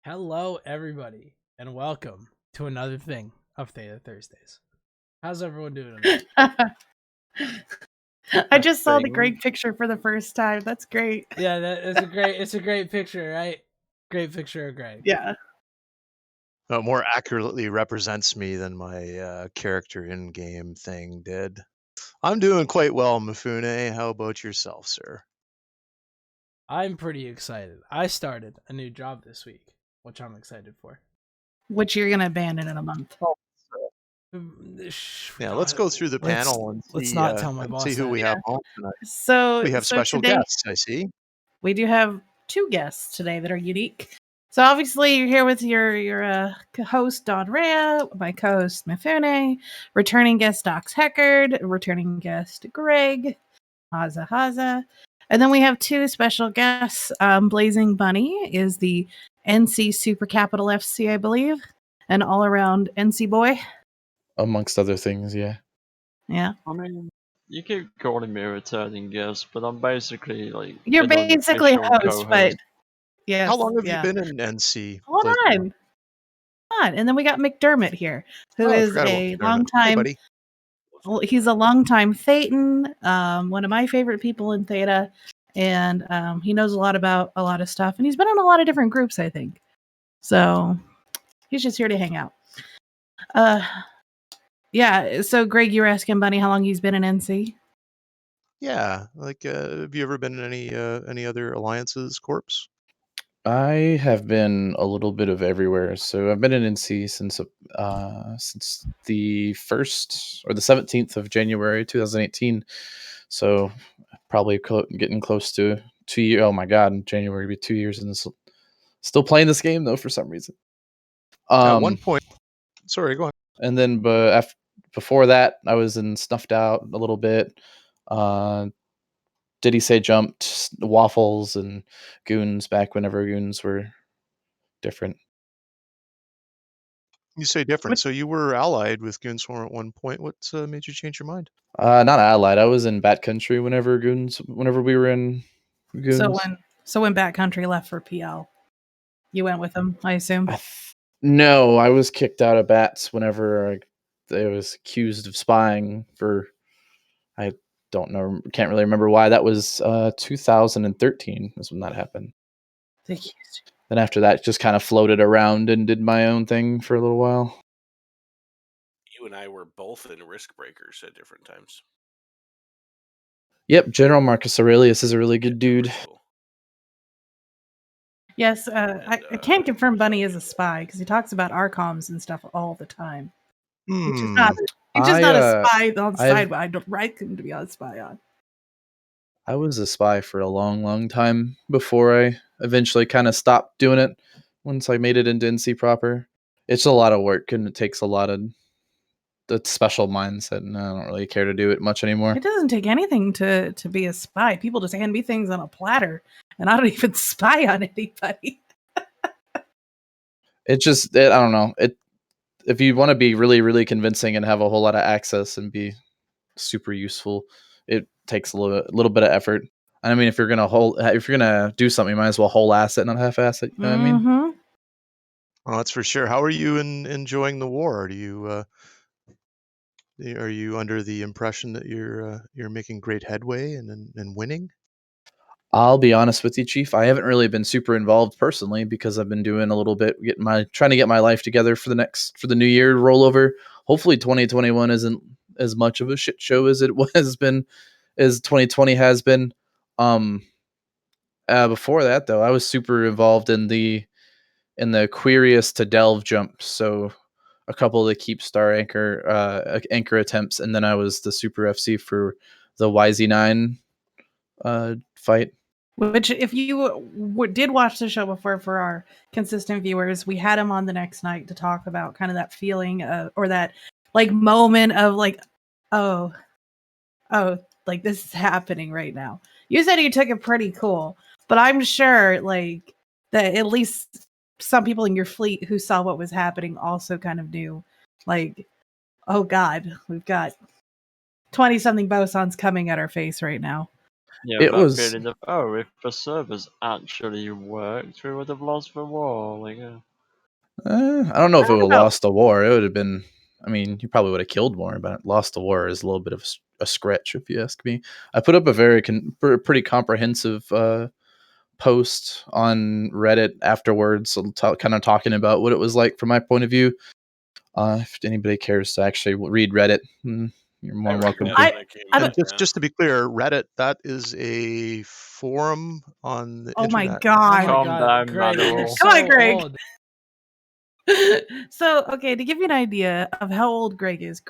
Hello, everybody, and welcome to another thing of Theta Thursdays. How's everyone doing tonight? I just saw the great picture for the first time. That's great. Yeah, it's a great picture, right? Great picture of Greg. Yeah. More accurately represents me than my character in-game thing did. I'm doing quite well, Mifune. How about yourself, sir? I'm pretty excited. I started a new job this week, which I'm excited for. Which you're gonna abandon in a month. Yeah, let's go through the panel and let's see, not tell my boss see who we have on tonight. So We have special today, guests, I see. We do have two guests today that are unique. So obviously you're here with your host Don Rea, my co-host Mifune, returning guest Dox Heckard, returning guest Greg, Haza. And then we have two special guests. Blazing Bunny is the NC Super Capital FC, I believe, an all-around NC boy. Amongst other things, yeah. Yeah. I mean, you keep calling me a returning guest, but I'm basically like you're basically a host, co-host. but yes. How long have you been in NC? Hold on. And then we got McDermott here, who is a long time. Well, he's a longtime Thetan, one of my favorite people in Theta, and he knows a lot about a lot of stuff, and he's been in a lot of different groups, I think. So he's just here to hang out. Yeah. So Greg, you were asking Bunny how long he's been in NC. Yeah, like have you ever been in any other alliances, corps? I have been a little bit of everywhere. So I've been in NC since the 1st or the 17th of January 2018. So probably getting close to 2 years. Oh my God, in January will be 2 years, and still playing this game though for some reason. At one point, sorry, go on. And then, before that, I was in Snuffed Out a little bit. Did he say jumped Waffles and Goons back whenever Goons were different? You say different. So you were allied with Goonswarm at one point. What made you change your mind? Not allied. I was in Bat Country whenever we were in Goons. So when Bat Country left for PL, you went with them, I assume? No, I was kicked out of Bats whenever I was accused of spying for. I don't know. Can't really remember why. That was 2013 was when that happened. Then after that, just kind of floated around and did my own thing for a little while. You and I were both in Risk Breakers at different times. Yep, General Marcus Aurelius is a really good dude. Yes, I can't confirm Bunny is a spy because he talks about Arcoms and stuff all the time. He's just not a spy on the side, but I don't write him to be a spy on. I was a spy for a long, long time before I eventually kind of stopped doing it once I made it into NC proper. It's a lot of work and it takes a lot of the special mindset, and I don't really care to do it much anymore. It doesn't take anything to be a spy. People just hand me things on a platter, and I don't even spy on anybody. I don't know. If you want to be really, really convincing and have a whole lot of access and be super useful, it takes a little bit of effort. I mean, if you're gonna do something, you might as well whole ass it, not half ass it. You know what I mean? Oh, that's for sure. How are you enjoying the war? Are you under the impression that you're making great headway and winning? I'll be honest with you, Chief. I haven't really been super involved personally because I've been doing a little bit, trying to get my life together for the new year rollover. Hopefully, 2021 isn't as much of a shit show as it has been, as 2020 has been. Before that, though, I was super involved in the Querius to Delve jump. So a couple of the Keep Star anchor attempts, and then I was the Super FC for the YZ9 fight. Which, if you did watch the show before, for our consistent viewers, we had him on the next night to talk about kind of that feeling or that like moment of like, oh, like this is happening right now. You said you took it pretty cool, but I'm sure like that at least some people in your fleet who saw what was happening also kind of knew, like, oh God, we've got 20-something bosons coming at our face right now. Yeah, It that was. feeling of, oh, if the servers actually worked, we would have lost the war. Like, I don't know I if it don't would have know. lost a war. It would have been. I mean, you probably would have killed more, but lost a war is a little bit of a stretch, if you ask me. I put up a very pretty comprehensive post on Reddit afterwards, kind of talking about what it was like from my point of view. If anybody cares to actually read Reddit, you're more I than welcome Yeah, to. when it came I down, And just to be clear, Reddit, that is a forum on the Oh my internet. Oh my god. Calm god, down, Greg, you're Manuel. so Come on, Greg. old. So, okay, to give you an idea of how old Greg is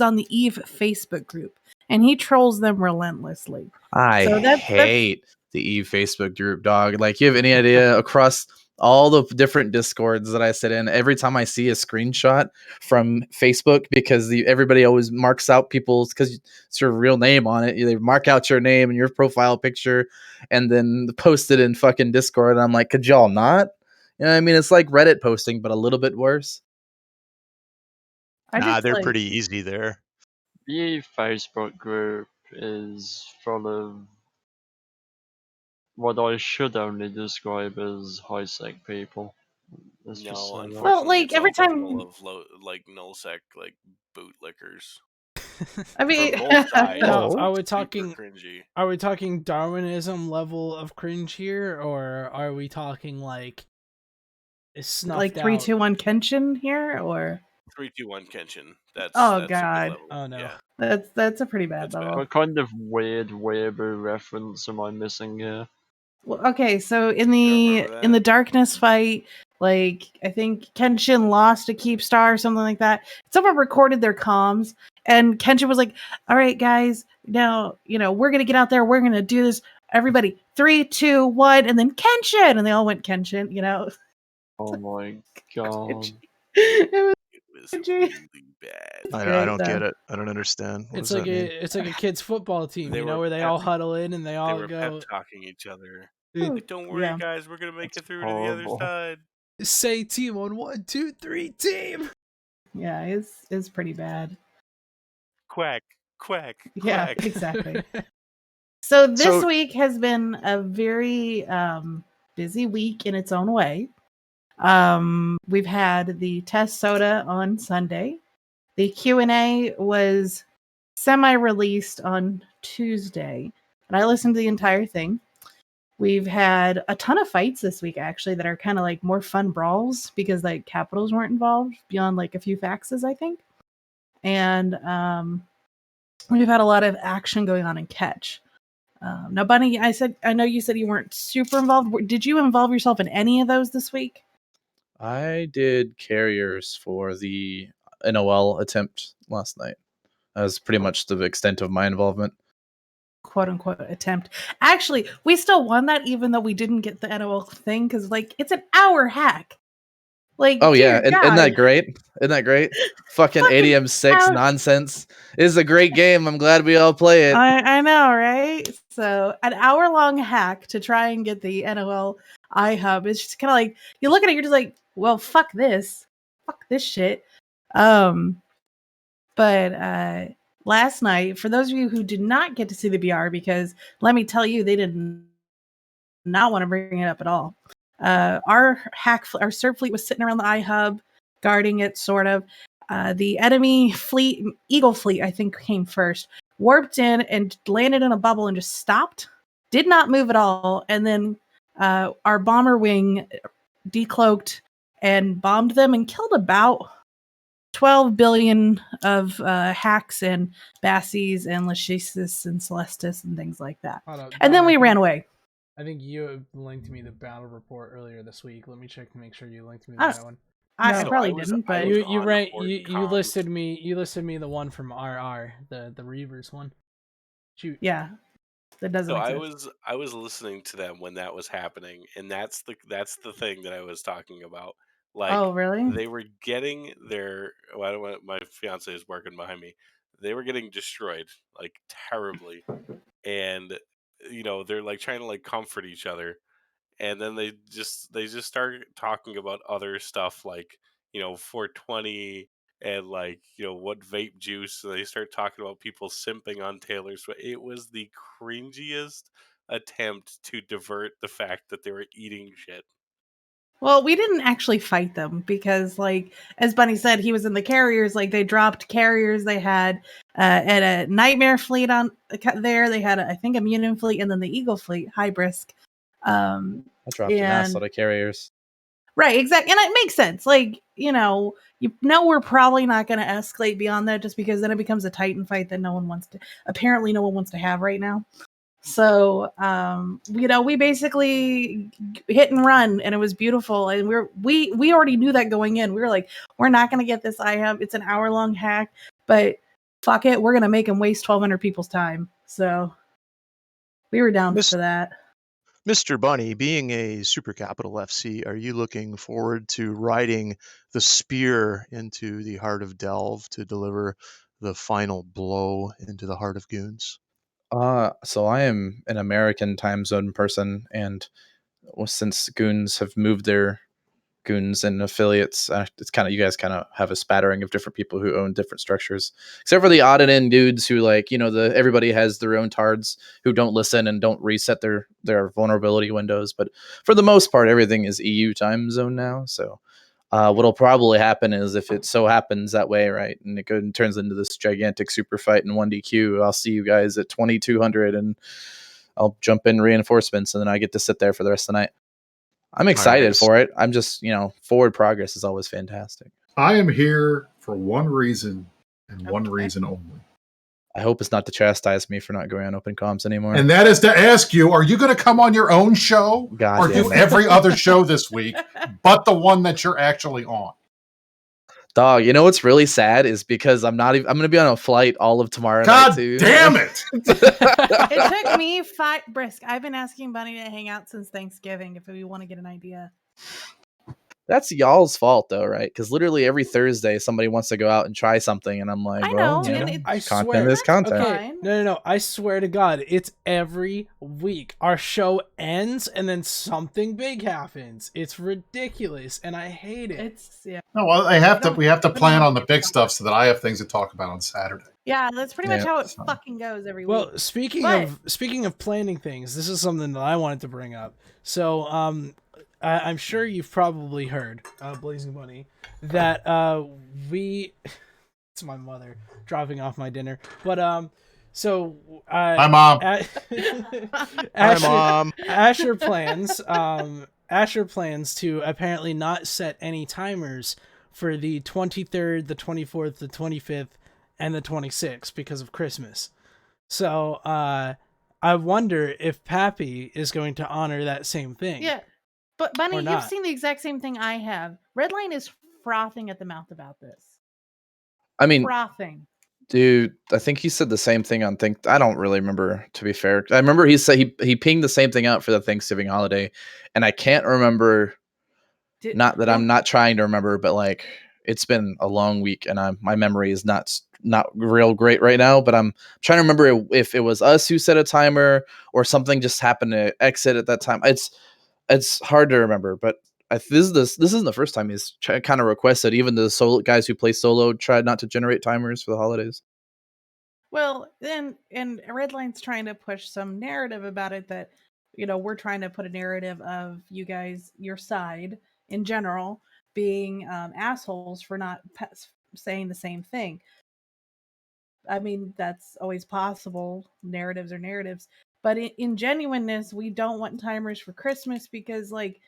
on the Eve Facebook group, and he trolls them relentlessly. I So that's hate the Eve Facebook group, dog. Like, you have any idea across all the different Discords that I sit in, every time I see a screenshot from Facebook, because everybody always marks out people's, because it's your real name on it. They mark out your name and your profile picture and then post it in fucking Discord. And I'm like, could y'all not? You know what I mean? It's like Reddit posting, but a little bit worse. I Nah, just they're like pretty easy there. The Facebook group is full of what I should only describe as high-sec people. Let's just no, say that. unfortunately, well, like it's every also time. full of nullsec like bootlickers I mean, from both sides. Now, It's are we super talking? cringy. Are we talking Darwinism level of cringe here, or are we talking like snuffed like 3, out? 2, 1 Kenshin here, or 3-2-1 Kenshin. That's oh a good god, level. Oh no. Yeah, that's a pretty bad that's bad. level. What kind of weird weeaboo reference am I missing here? Well, okay, so You remember in the that? darkness fight, like I think Kenshin lost a keep star or something like that. Someone recorded their comms, and Kenshin was like, "All right, guys, now we're gonna get out there. We're gonna do this. Everybody, 3, 2, 1, and then Kenshin." And they all went Kenshin. Oh my god. It It was was really bad. I great don't though. get it. I don't understand. What It's does like that mean? it's like a kids football team, They were where they pep- all huddle in and they They all were pep go, talking each other. "Eh, Like, don't worry, Yeah. guys, we're gonna make That's it through to the other horrible. side. say team on 1, 2, 3, team." Yeah, it's pretty bad. Quack, quack, Yeah, quack. exactly. So this So week has been a very busy week in its own way. We've had the test soda on Sunday. The Q&A was semi-released on Tuesday, and I listened to the entire thing. We've had a ton of fights this week, actually, that are kind of like more fun brawls because like capitals weren't involved beyond like a few faxes, I think. And we've had a lot of action going on in catch. Now, Bunny, I know you said you weren't super involved. Did you involve yourself in any of those this week? I did carriers for the NOL attempt last night. That was pretty much the extent of my involvement. "Quote unquote" attempt. Actually, we still won that even though we didn't get the NOL thing because like it's an hour hack. Like, Oh yeah, dear isn't that God, great? Isn't that great? Fucking fucking ADM6 hour. nonsense. It is a great game. I'm glad we all play it. I know, right? So an hour-long hack to try and get the NOL iHub. It's just kind of like you look at it, you're just like, well, fuck this shit. But last night, for those of you who did not get to see the BR, because let me tell you, they did not want to bring it up at all. Our SERP fleet was sitting around the iHub, guarding it, sort of. The enemy fleet, Eagle fleet, I think, came first, warped in and landed in a bubble and just stopped. Did not move at all. And then our bomber wing decloaked and bombed them and killed about 12 billion of hacks and Bassies and Lachesis and Celestis and things like that. Hold up, And Don, then we ran away. I think you linked me the battle report earlier this week. Let me check to make sure you linked me I- that one. I So probably I was- didn't, I but was You on ran Horde you comms. listed me the one from RR, the Reavers one. Shoot. yeah, that doesn't So exist. I was listening to them when that was happening, and that's the thing that I was talking about. Like, Oh, really? they were getting their my fiance is working behind me. They were getting destroyed like terribly, and they're like trying to like comfort each other, and then they just start talking about other stuff like 420 and like what vape juice. And they start talking about people simping on Taylor Swift. It was the cringiest attempt to divert the fact that they were eating shit. Well, we didn't actually fight them because, like, as Bunny said, he was in the carriers. Like, they dropped carriers. They had at a Nightmare fleet on there. They had, I think, a Munin fleet and then the Eagle fleet, High Brisk. I dropped an ass load of carriers. Right, exactly. And it makes sense. Like, we're probably not going to escalate beyond that just because then it becomes a Titan fight that no one wants to have right now. So, we basically hit and run, and it was beautiful. And we already knew that going in. We were like, we're not going to get this IHUB. It's an hour-long hack, but fuck it. We're going to make them waste 1,200 people's time. So we were down for that. Mr. Bunny, being a Super Capital FC, are you looking forward to riding the spear into the heart of Delve to deliver the final blow into the heart of Goons? So I am an American time zone person, and since Goons have moved their Goons and affiliates, it's kind of, you guys kind of have a spattering of different people who own different structures, except for the odd and end dudes who, like, everybody has their own tards who don't listen and don't reset their vulnerability windows. But for the most part, everything is EU time zone now. So what'll probably happen is, if it so happens that way, right, and it turns into this gigantic super fight in 1DQ, I'll see you guys at 2200 and I'll jump in reinforcements, and then I get to sit there for the rest of the night. I'm excited for it. I'm just, forward progress is always fantastic. I am here for one reason and one reason only. I hope it's not to chastise me for not going on open comms anymore. And that is to ask you, are you going to come on your own show or do every other show this week, but the one that you're actually on? Dog, what's really sad is because I'm going to be on a flight all of tomorrow night too. Damn it! It took me Brisk. I've been asking Bunny to hang out since Thanksgiving if we want to get an idea. That's y'all's fault though, right? Because literally every Thursday somebody wants to go out and try something, and I'm like, I know. I content swear. is content. Okay. No. I swear to God, it's every week. Our show ends and then something big happens. It's ridiculous, and I hate it. No, well, we have to plan on the big stuff so that I have things to talk about on Saturday. Yeah, that's pretty much how it fucking goes every week. Well, speaking of planning things, this is something that I wanted to bring up. So, I'm sure you've probably heard, Blazing Bunny, that it's my mother dropping off my dinner. But hi, Mom. Hi, Mom. Asher plans to apparently not set any timers for the 23rd, the 24th, the 25th, and the 26th because of Christmas. So I wonder if Pappy is going to honor that same thing. Yeah. But Bunny, you've seen the exact same thing I have. Redline is frothing at the mouth about this. I mean, frothing. Dude, I think he said the same thing on I don't really remember, to be fair. I remember he said he pinged the same thing out for the Thanksgiving holiday, and I can't remember. I'm not trying to remember, but like, it's been a long week, and my memory is not real great right now. But I'm trying to remember if it was us who set a timer or something just happened to exit at that time. It's hard to remember, but this isn't the first time he's kind of requested. Even the solo guys who play solo tried not to generate timers for the holidays. Well, and Redline's trying to push some narrative about it that, we're trying to put a narrative of you guys, your side in general, being assholes for not saying the same thing. I mean, that's always possible. Narratives are narratives. But in genuineness, we don't want timers for Christmas because, like,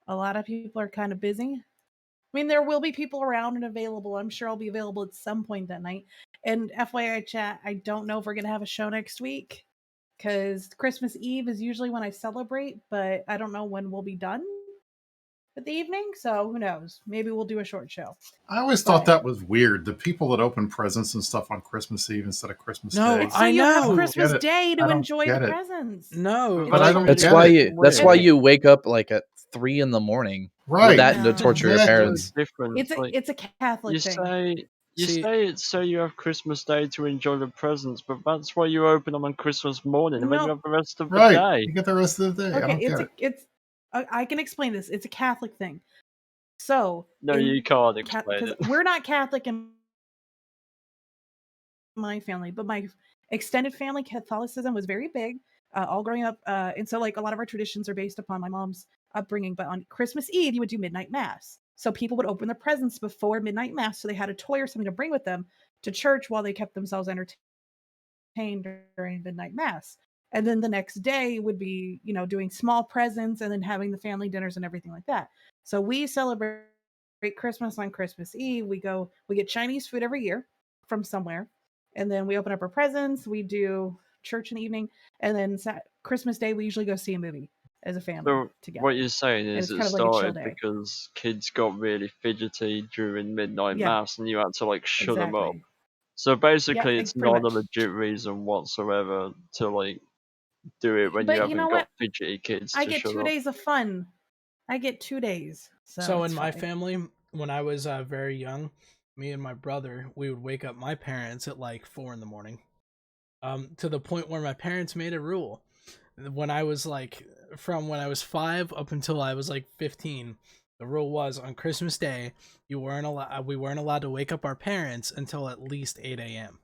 a lot of people are kind of busy. I mean, there will be people around and available. I'm sure I'll be available at some point that night. And FYI chat, I don't know if we're going to have a show next week because Christmas Eve is usually when I celebrate, but I don't know when we'll be done at the evening. So who knows? Maybe we'll do a short show. I always thought that was weird. The people that open presents and stuff on Christmas Eve instead of Christmas Day. So I know. Have Christmas Day to enjoy the presents. No, but I don't. That's why you wake up like at 3 a.m, right? That to torture your parents. It's a Catholic thing. You say it's so you have Christmas Day to enjoy the presents, but that's why you open them on Christmas morning, and then you have the rest of the day. You get the rest of the day. Okay, I can explain this. It's a Catholic thing. So No, you can't explain because it. we're not Catholic in my family, but my extended family Catholicism was very big, all growing up. And so like a lot of our traditions are based upon my mom's upbringing. But on Christmas Eve, you would do midnight mass. So people would open their presents before midnight mass, so they had a toy or something to bring with them to church while they kept themselves entertained during midnight mass. And then the next day would be, doing small presents and then having the family dinners and everything like that. So we celebrate Christmas on Christmas Eve. We get Chinese food every year from somewhere. And then we open up our presents. We do church in the evening. And then Christmas Day, we usually go see a movie as a family So together. what you're saying And is it's it kind of like a chill started day. because kids got really fidgety during midnight Yeah, mass, and you had to like shut them up. exactly. So basically, Yeah, it's pretty not a much. legit reason whatsoever to like do it when you But you know haven't got what? fidgety kids I to get shut 2 up. days of fun. I get 2 days. So It's in my fine. family, when I was very young, me and my brother, we would wake up my parents at like 4 in the morning. To the point where my parents made a rule. When I was like, from when I was 5 up until I was like 15, the rule was on Christmas Day, we weren't allowed to wake up our parents until at least 8 a.m.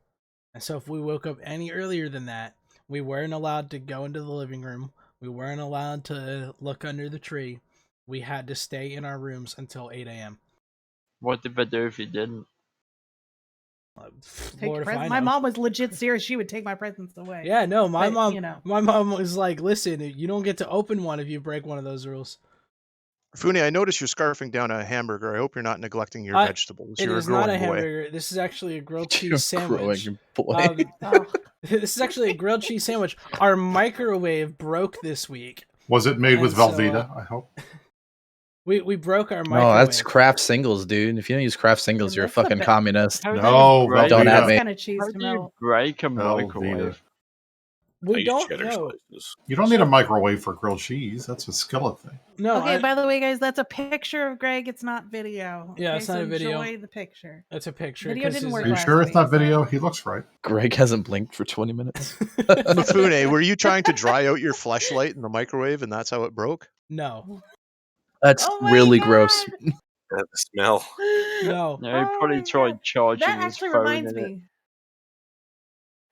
And so if we woke up any earlier than that, we weren't allowed to go into the living room. We weren't allowed to look under the tree. We had to stay in our rooms until 8 a.m. What did they do if you didn't? Take Lord, if I my know. mom was legit serious. She would take my presents away. Yeah, no, my But, mom was like, listen, you don't get to open one if you break one of those rules. Mifune, I notice you're scarfing down a hamburger. I hope you're not neglecting your vegetables. It You're a is not growing a boy. hamburger. This is actually a grilled You're cheese sandwich. growing boy. This is actually a grilled cheese sandwich. Our microwave broke this week. Was it made with And so, Velveeta? I hope. We broke our No, microwave. that's Kraft singles, dude. If you don't use Kraft singles, you're a That's the fucking best. communist. How do No, you break, Don't at Velveeta. me. Kind of cheese how to do you melt. break a Velveeta. microwave? We I use don't cheddar know. slices. You don't need a microwave for grilled cheese. That's a skillet thing. No, Okay, by the way, guys, that's a picture of Greg. It's not video. Yeah, Okay, it's not a video. Enjoy the picture. It's a picture. Video 'cause didn't his, work Are you last sure it's not week, video? so- He looks right. Greg hasn't blinked for 20 minutes. Mifune, were you trying to dry out your fleshlight in the microwave and that's how it broke? No. That's Oh my really God. gross. The smell. No. No, he probably my tried God. charging That his actually phone reminds in it. me.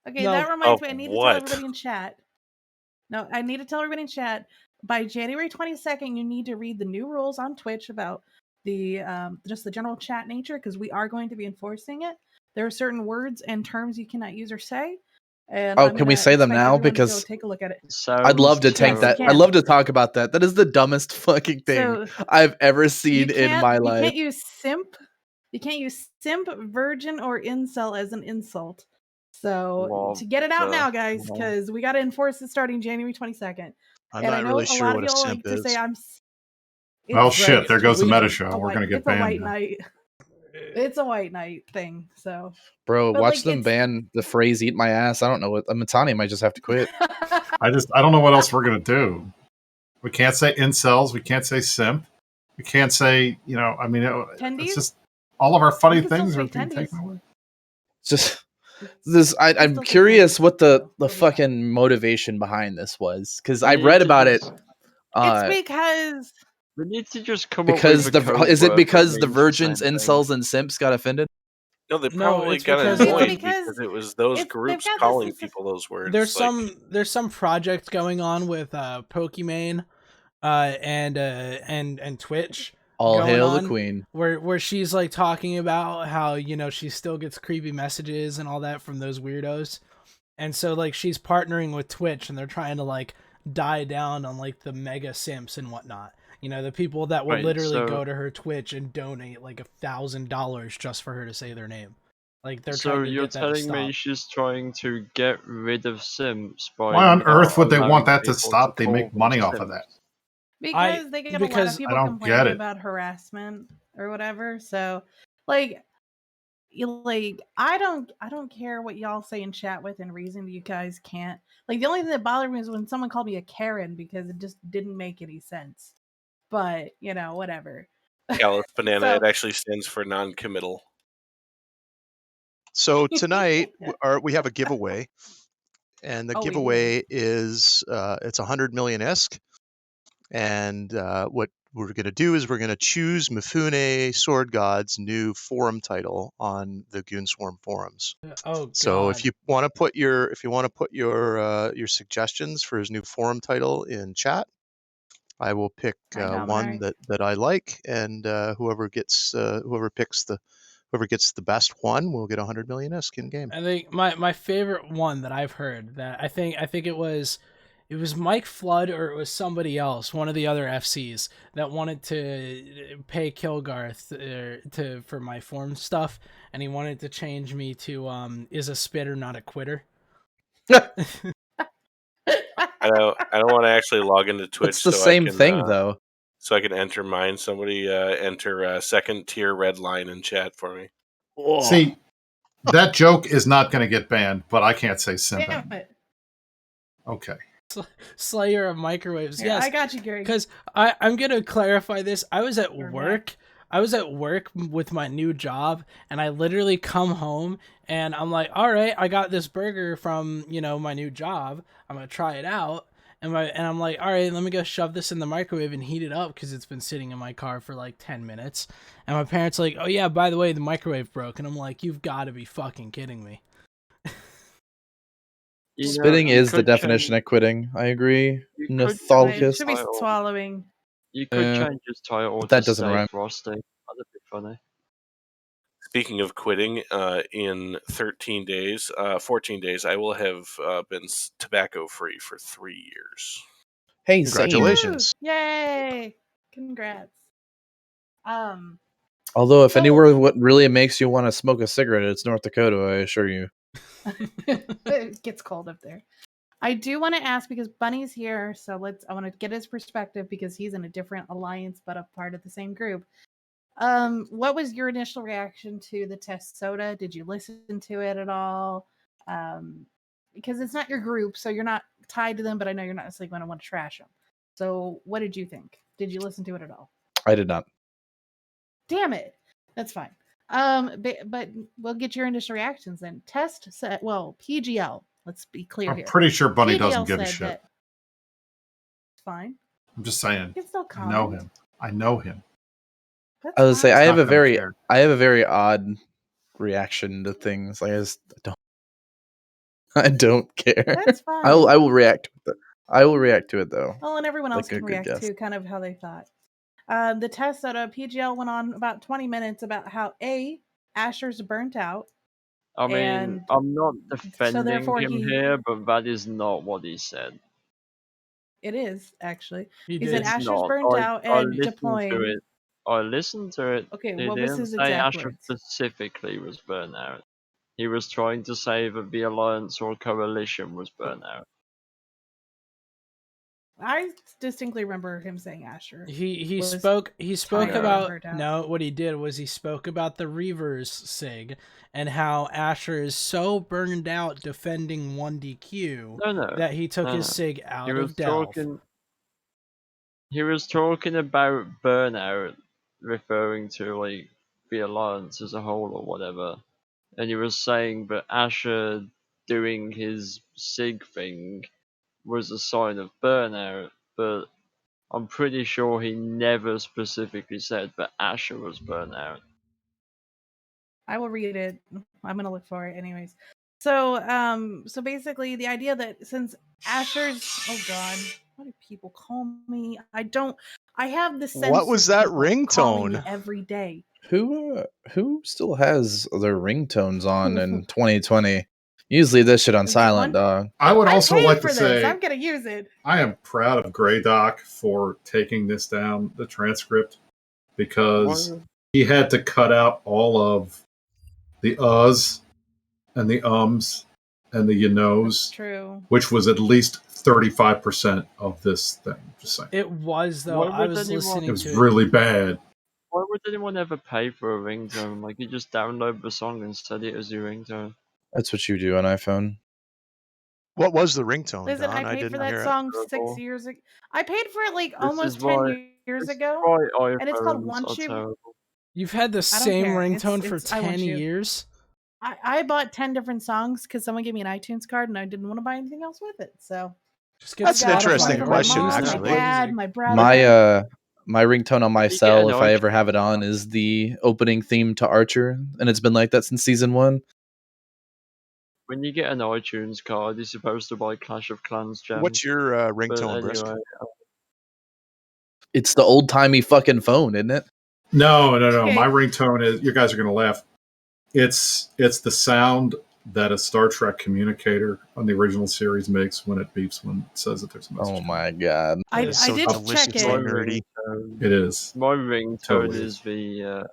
Okay, No. that reminds Of me. I need to tell what? everybody in chat. No, I need to tell everybody in chat by January 22nd. You need to read the new rules on Twitch about the just the general chat nature, because we are going to be enforcing it. There are certain words and terms you cannot use or say. And Oh, I'm can we gonna say them expect now? everyone to go Because take a look at it. I'd love to take Yes, that. you I'd can. love to talk about that. That is the dumbest fucking thing So I've ever seen in my you life. can't use simp. You can't use simp, virgin, or incel as an insult. So Well, to get it out uh, now, guys, well. because we got to enforce it starting January 22nd. I'm And not I know really a sure lot what of a y'all simp like to say is. Well, it's shit, there goes the we- meta a show. We're white- going to get it's a banned white now. knight. It's a white knight thing. So, Bro, but, watch like, them it's- ban the phrase "eat my ass." I don't know what Matani might just have to quit. I don't know what else we're going to do. We can't say incels. We can't say simp. We can't say, Tendies? it's just all of our funny You can still things are say being tendies. taken away. Just this, can I'm still say curious tendies, what the so. fucking motivation behind this was, because We I need read to about it. just- It's because We need to just come Because up with a code is it word because that the means virgins, same thing. incels, and simps got offended? No, they No, probably it's got because, annoyed because because it was those they've groups got calling this- people those words. There's like, some project going on with Pokimane and Twitch. All going hail the on queen. Where she's like talking about how, she still gets creepy messages and all that from those weirdos. And so like she's partnering with Twitch and they're trying to like die down on like the mega simps and whatnot. The people that will Right, literally so- go to her Twitch and donate like $1,000 just for her to say their name. Like they're So trying to you're get that to telling me stop. she's trying to get rid of simps by Why on not earth would they allowing want that to people stop? They call make them money off of simps? that. Because they get a lot because of people I don't get complaining it. about harassment or whatever. So, like, I don't care what y'all say in chat within reason. You guys can't. Like, the only thing that bothered me is when someone called me a Karen because it just didn't make any sense. But whatever. Gallus banana. So- It actually stands for non-committal. So tonight we have a giveaway, and the Oh, we giveaway is it's 100 million ISK, and what we're going to do is we're going to choose Mifune Sword God's new forum title on the Goonswarm forums. Oh, So God. if you want to put your suggestions for his new forum title in chat, I will pick one that I like, and whoever gets the best one will get 100 million ISK in game. I think my favorite one that I've heard, that I think it was Mike Flood, or it was somebody else, one of the other FCs, that wanted to pay Kilgarth for my form stuff, and he wanted to change me to is a spitter not a quitter. I don't want to actually log into Twitch. It's the so same I can, thing, though. So I can enter mine. Somebody enter second tier red line in chat for me. Oh. See, that joke is not going to get banned, but I can't say simp. Damn it. Okay. Slayer of microwaves. Yeah, Yes, I got you, Gary. Because I'm gonna clarify this. I was at work. I was at work with my new job, and I literally come home and I'm like, all right, I got this burger from my new job. I'm gonna try it out, and I'm like, all right, let me go shove this in the microwave and heat it up because it's been sitting in my car for like 10 minutes. And my parents are like, oh yeah, by the way, the microwave broke, and I'm like, you've got to be fucking kidding me. Spitting is the definition of quitting. I agree. It should be swallowing. You could change his title that to doesn't rhyme. Frosty. That'd be funny. Speaking of quitting, in 14 days, I will have been tobacco free for 3 years. Hey, congratulations! Woo! Yay! Congrats. Although, if anywhere what really makes you want to smoke a cigarette, it's North Dakota, I assure you. It gets cold up there. I do want to ask, because Bunny's here, so I want to get his perspective because he's in a different alliance but a part of the same group. What was your initial reaction to the test soda? Did you listen to it at all? Because it's not your group, so you're not tied to them, but I know you're not necessarily going to want to trash them. So what did you think? Did you listen to it at all? I did not. Damn it. That's fine. But we'll get your initial reactions then. PGL. Let's be clear here. I'm pretty sure Bunny PGL doesn't give a said shit. that it's fine. I'm just saying. You can still I know him. I know him. That's I would say fine. I He's have not a gonna very care. odd reaction to things. Like I don't care. That's fine. I will react to it. I will react to it though. Well, and everyone else Like a can good react guess. to kind of how they thought. The test soda PGL went on about 20 minutes about how Asher's burnt out. I mean, and I'm not defending therefore him here, but that is not what he said. It is, actually. He said did. Asher's not. burnt out I and listened deploying. to it. I listened to it. Okay, He what was didn't his say exact Asher words? specifically was burnt out. He was trying to say that the alliance or coalition was burnt out. I distinctly remember him saying Asher. He was spoke tired and about burnt out. no, what he did was he spoke about the Reavers SIG and how Asher is so burned out defending 1DQ that he took his SIG out of Delve. He was talking about burnout, referring to like the alliance as a whole or whatever, and he was saying that Asher doing his SIG thing was a sign of burnout, but I'm pretty sure he never specifically said that Asher was burnout. I will read it. I'm gonna look for it anyways. So basically the idea that since Asher's what do people call me? I have the sense What was that calling me ringtone? every day. Who still has their ringtones on in 2020? Usually this shit on silent, dog. I would also like to this. say I'm gonna use it. I am proud of Grey Doc for taking this down, the transcript, because he had to cut out all of the uhs and the ums and the you knows. That's true. Which was at least 35% of this thing. Just saying. It was though. I was listening to it. It was really bad. Why would anyone ever pay for a ringtone? Like, you just download the song and set it as your ringtone. That's what you do on iPhone. What was the ringtone, Listen, Don? I paid for that song 6 years ago. I paid for it like almost 10 years ago. And it's called Want You. You've had the same ringtone for 10 years? I bought 10 different songs because someone gave me an iTunes card and I didn't want to buy anything else with it. So that's an interesting question, actually. My dad, my brother. My ringtone on my You get cell, an if I iTunes ever have it on, is the opening theme to Archer, and it's been like that since season 1. When you get an iTunes card, you're supposed to buy Clash of Clans gems. What's your But ringtone, Brisk? anyway, It's the old timey fucking phone, isn't it? No. Okay. My ringtone is. You guys are going to laugh. It's the sound that a Star Trek communicator on the original series makes when it beeps when it says that there's a message. Oh my god. I It's I so did deliciously check my it. nerdy. ringtone, It is. my ringtone Totally is is. the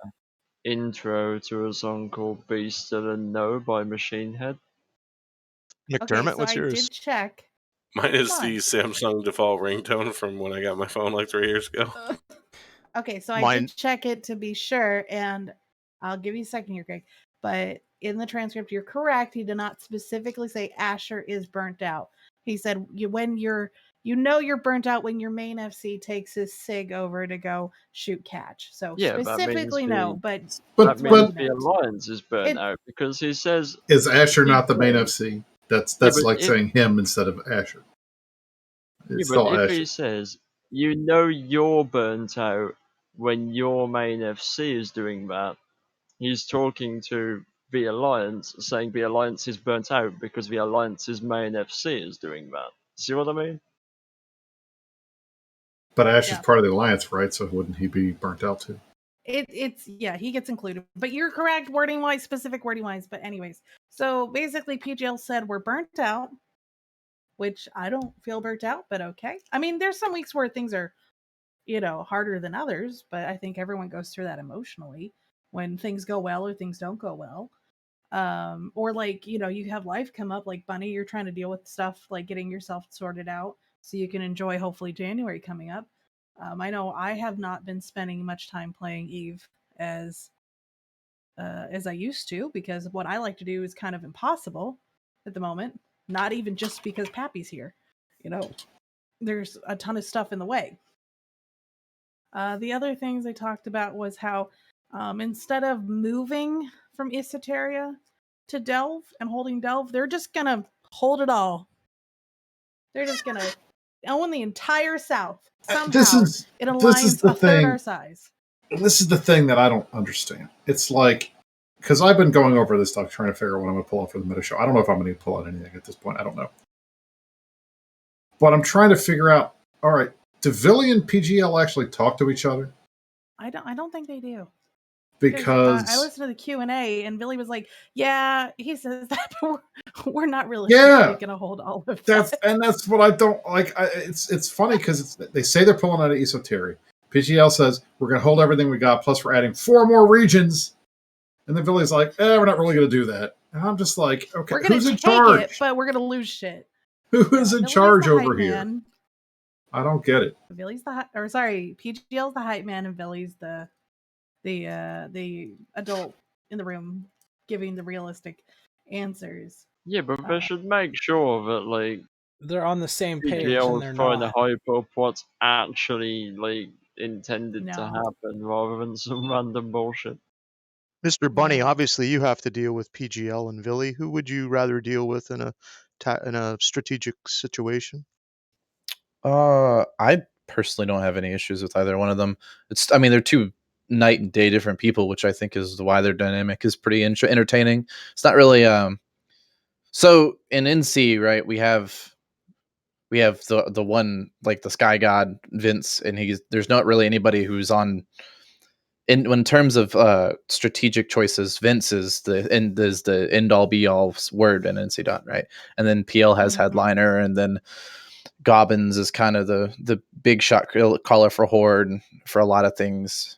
intro to a song called "Be Still and Know" by Machine Head. Okay, McDermott, so what's I yours? did check. Mine is Come the on. Samsung default ringtone from when I got my phone like 3 years ago. Okay, so I Mine- did check it to be sure, and I'll give you a second here, Greg. But in the transcript, you're correct. He did not specifically say Asher is burnt out. He said when you're burnt out when your main FC takes his sig over to go shoot catch. So Yeah, that means specifically no, but But that that's what he means the meant. alliance is burnt It- out because he says Is Asher not the main Yeah, FC? That's but like if- saying him instead of Asher. yeah, It's but still if Asher. he says you know you're burnt out when your main FC is doing that, he's talking to the alliance, saying the alliance is burnt out because the alliance's main FC is doing that. See what I mean? But Asher's Yeah. part of the alliance, right? So wouldn't he be burnt out too? It's yeah, he gets included. But you're correct wording wise, specific wording wise. But anyways, so basically PGL said we're burnt out, which I don't feel burnt out, but okay. I mean, there's some weeks where things are, harder than others, but I think everyone goes through that emotionally when things go well or things don't go well. Or like, you have life come up like Bunny, you're trying to deal with stuff like getting yourself sorted out so you can enjoy hopefully January coming up. I know I have not been spending much time playing Eve as I used to because what I like to do is kind of impossible at the moment. Not even just because Pappy's here, there's a ton of stuff in the way. The other things I talked about was how instead of moving from Esoteria to Delve and holding Delve, they're just gonna hold it all. They're just gonna own the entire South somehow. This is it aligns the a third thing. our size. This is the thing that I don't understand. It's like, because I've been going over this stuff trying to figure out what I'm going to pull out for the meta show. I don't know if I'm going to pull out anything at this point. I don't know. But I'm trying to figure out, all right, do Villy and PGL actually talk to each other? I don't think they do. Because I listened to the Q&A and Billy was like, yeah, he says that, but we're not really going to hold all of that. That's what I don't like. It's funny because they say they're pulling out of Esoteria. PGL says we're going to hold everything we got, plus we're adding 4 more regions. And then Billy's like, we're not really going to do that. And I'm just like, okay, who's in charge? It, but we're going to lose shit. Who is in Billy's charge the over hype here? man. I don't get it. Billy's PGL's the hype man, and Billy's the adult in the room giving the realistic answers. Yeah, but they should make sure that like they're on the same page and PGL they're is trying to not. hype up what's actually like intended to happen rather than some random bullshit. Mr. Bunny, Yeah. obviously you have to deal with PGL and Villy. Who would you rather deal with in a strategic situation? I personally don't have any issues with either one of them. They're two night and day different people, which I think is why their dynamic is pretty entertaining. It's not really so in NC, right, we have the one, like the sky god Vince, and there's not really anybody who's on in terms of strategic choices. Vince is the end all be all word in NC dot, right? And then PL has headliner, and then Gobbins is kind of the big shot caller for Horde for a lot of things.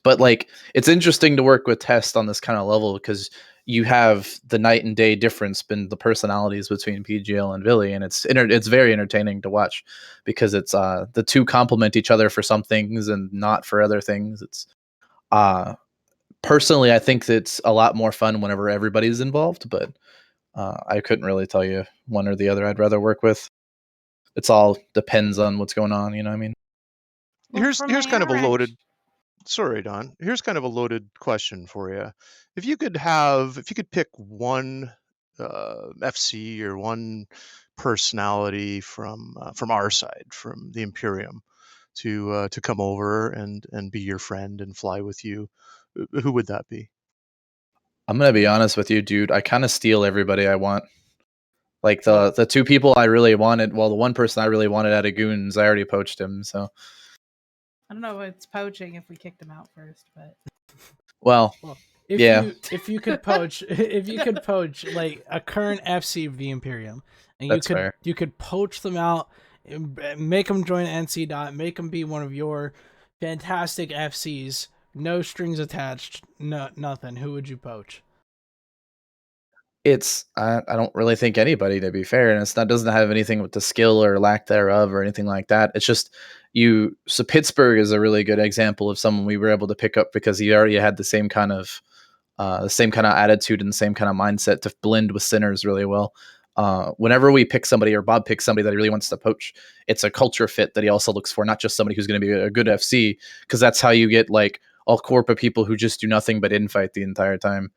But like, it's interesting to work with Test on this kind of level because you have the night and day difference in the personalities between PGL and Villy, and it's very entertaining to watch because it's the two complement each other for some things and not for other things. It's personally, I think it's a lot more fun whenever everybody's involved, but I couldn't really tell you one or the other I'd rather work with. It's all depends on what's going on, you know what I mean? Well, Here's kind of a loaded. Sorry, Don. Here's kind of a loaded question for you. If you could pick one FC or one personality from our side, from the Imperium, to come over and be your friend and fly with you, who would that be? I'm gonna be honest with you, dude. I kind of steal everybody I want. Like Oh. the two people I really wanted. Well, the one person I really wanted out of Goons, I already poached him. So, I don't know if it's poaching if we kicked him out first, but well, If yeah, you could poach like a current FC of the Imperium, and that's fair. you could poach them out, and make them join NC Dot, make them be one of your fantastic FCs, no strings attached, nothing. Who would you poach? It's I don't really think anybody, to be fair, and that doesn't have anything with the skill or lack thereof or anything like that. It's just you. So Pittsburgh is a really good example of someone we were able to pick up because he already had the same kind of attitude and the same kind of mindset to blend with Sinners really well. Whenever we pick somebody or Bob picks somebody that he really wants to poach, it's a culture fit that he also looks for, not just somebody who's going to be a good FC, because that's how you get like all corp of people who just do nothing but infight the entire time.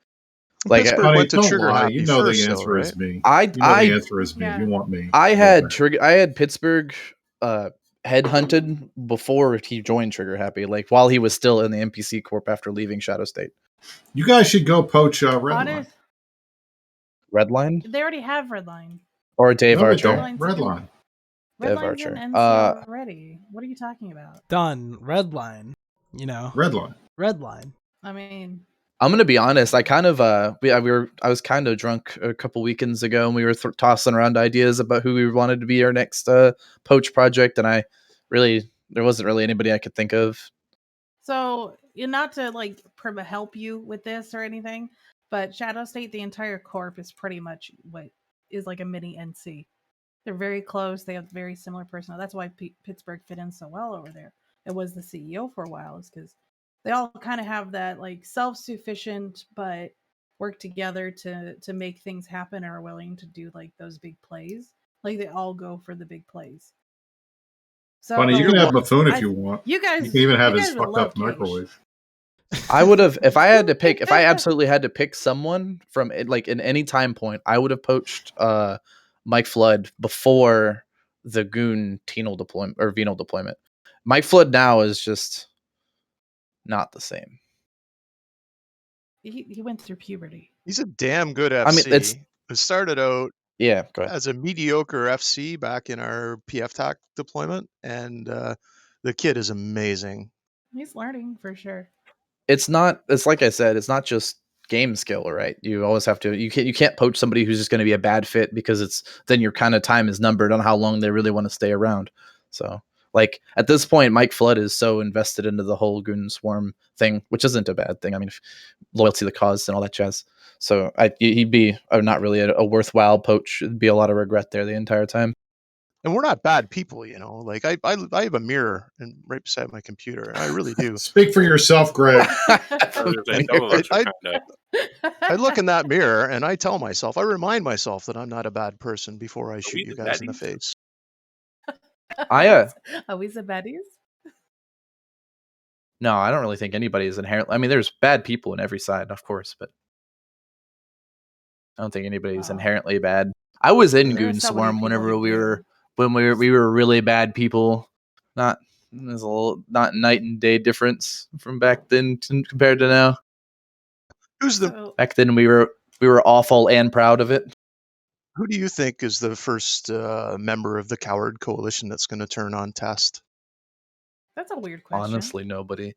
Like Pittsburgh Honey, went to don't Trigger lie. Happy You know first, the though, answer right? is me. I You know the answer is me. Yeah. You want me. I Go had back. I had Pittsburgh headhunted before he joined Trigger Happy, like while he was still in the NPC Corp after leaving Shadow State. You guys should go poach Redline. honest, Redline they already have Redline. or Dave No, they Archer? don't. Redline. Dave Redline's Archer. in NC already. What are you talking about? Done. Red line. You know. Redline. Red line. I mean, I'm gonna be honest. I kind of I was kind of drunk a couple weekends ago, and we were tossing around ideas about who we wanted to be our next poach project, and there wasn't really anybody I could think of. so not to like help you with this or anything, but Shadow State, the entire corp is pretty much what is like a mini NC. They're very close. They have very similar personnel. That's why Pittsburgh fit in so well over there. It was the CEO for a while, is because they all kind of have that like self-sufficient but work together to make things happen, or are willing to do like those big plays. Like they all go for the big plays. So Funny, you can have Mifune if you want. You guys, You can even have you his guys would fucked love up Cage. microwave. I would have, if I absolutely had to pick someone from like in any time point, I would have poached Mike Flood before the Goon Tenal deployment or Venal deployment. Mike Flood now is just not the same. He went through puberty. He's a damn good FC. I mean, it's It started out yeah. Go ahead. as a mediocre FC back in our PF-TAC deployment, and the kid is amazing. He's learning for sure. It's like I said, it's not just game skill, right? You always have to, you can't poach somebody who's just going to be a bad fit, because then your kind of time is numbered on how long they really want to stay around. So like at this point, Mike Flood is so invested into the whole Goon Swarm thing, which isn't a bad thing. I mean, loyalty to the cause and all that jazz. So he'd be not really a worthwhile poach. It'd be a lot of regret there the entire time. And we're not bad people, you know. Like I have a mirror right beside my computer, and I really do. Speak for yourself, Greg. I look in that mirror and I tell myself, I remind myself that I'm not a bad person before I shoot you guys in the face. Are we the baddies? No, I don't really think anybody is inherently. I mean, there's bad people in every side, of course, but I don't think anybody's inherently bad. I was in Goon Swarm whenever we were really bad people. There's a little not night and day difference from back then compared to now. Back then we were awful and proud of it. Who do you think is the first member of the Coward Coalition that's going to turn on test? That's a weird question. Honestly, nobody.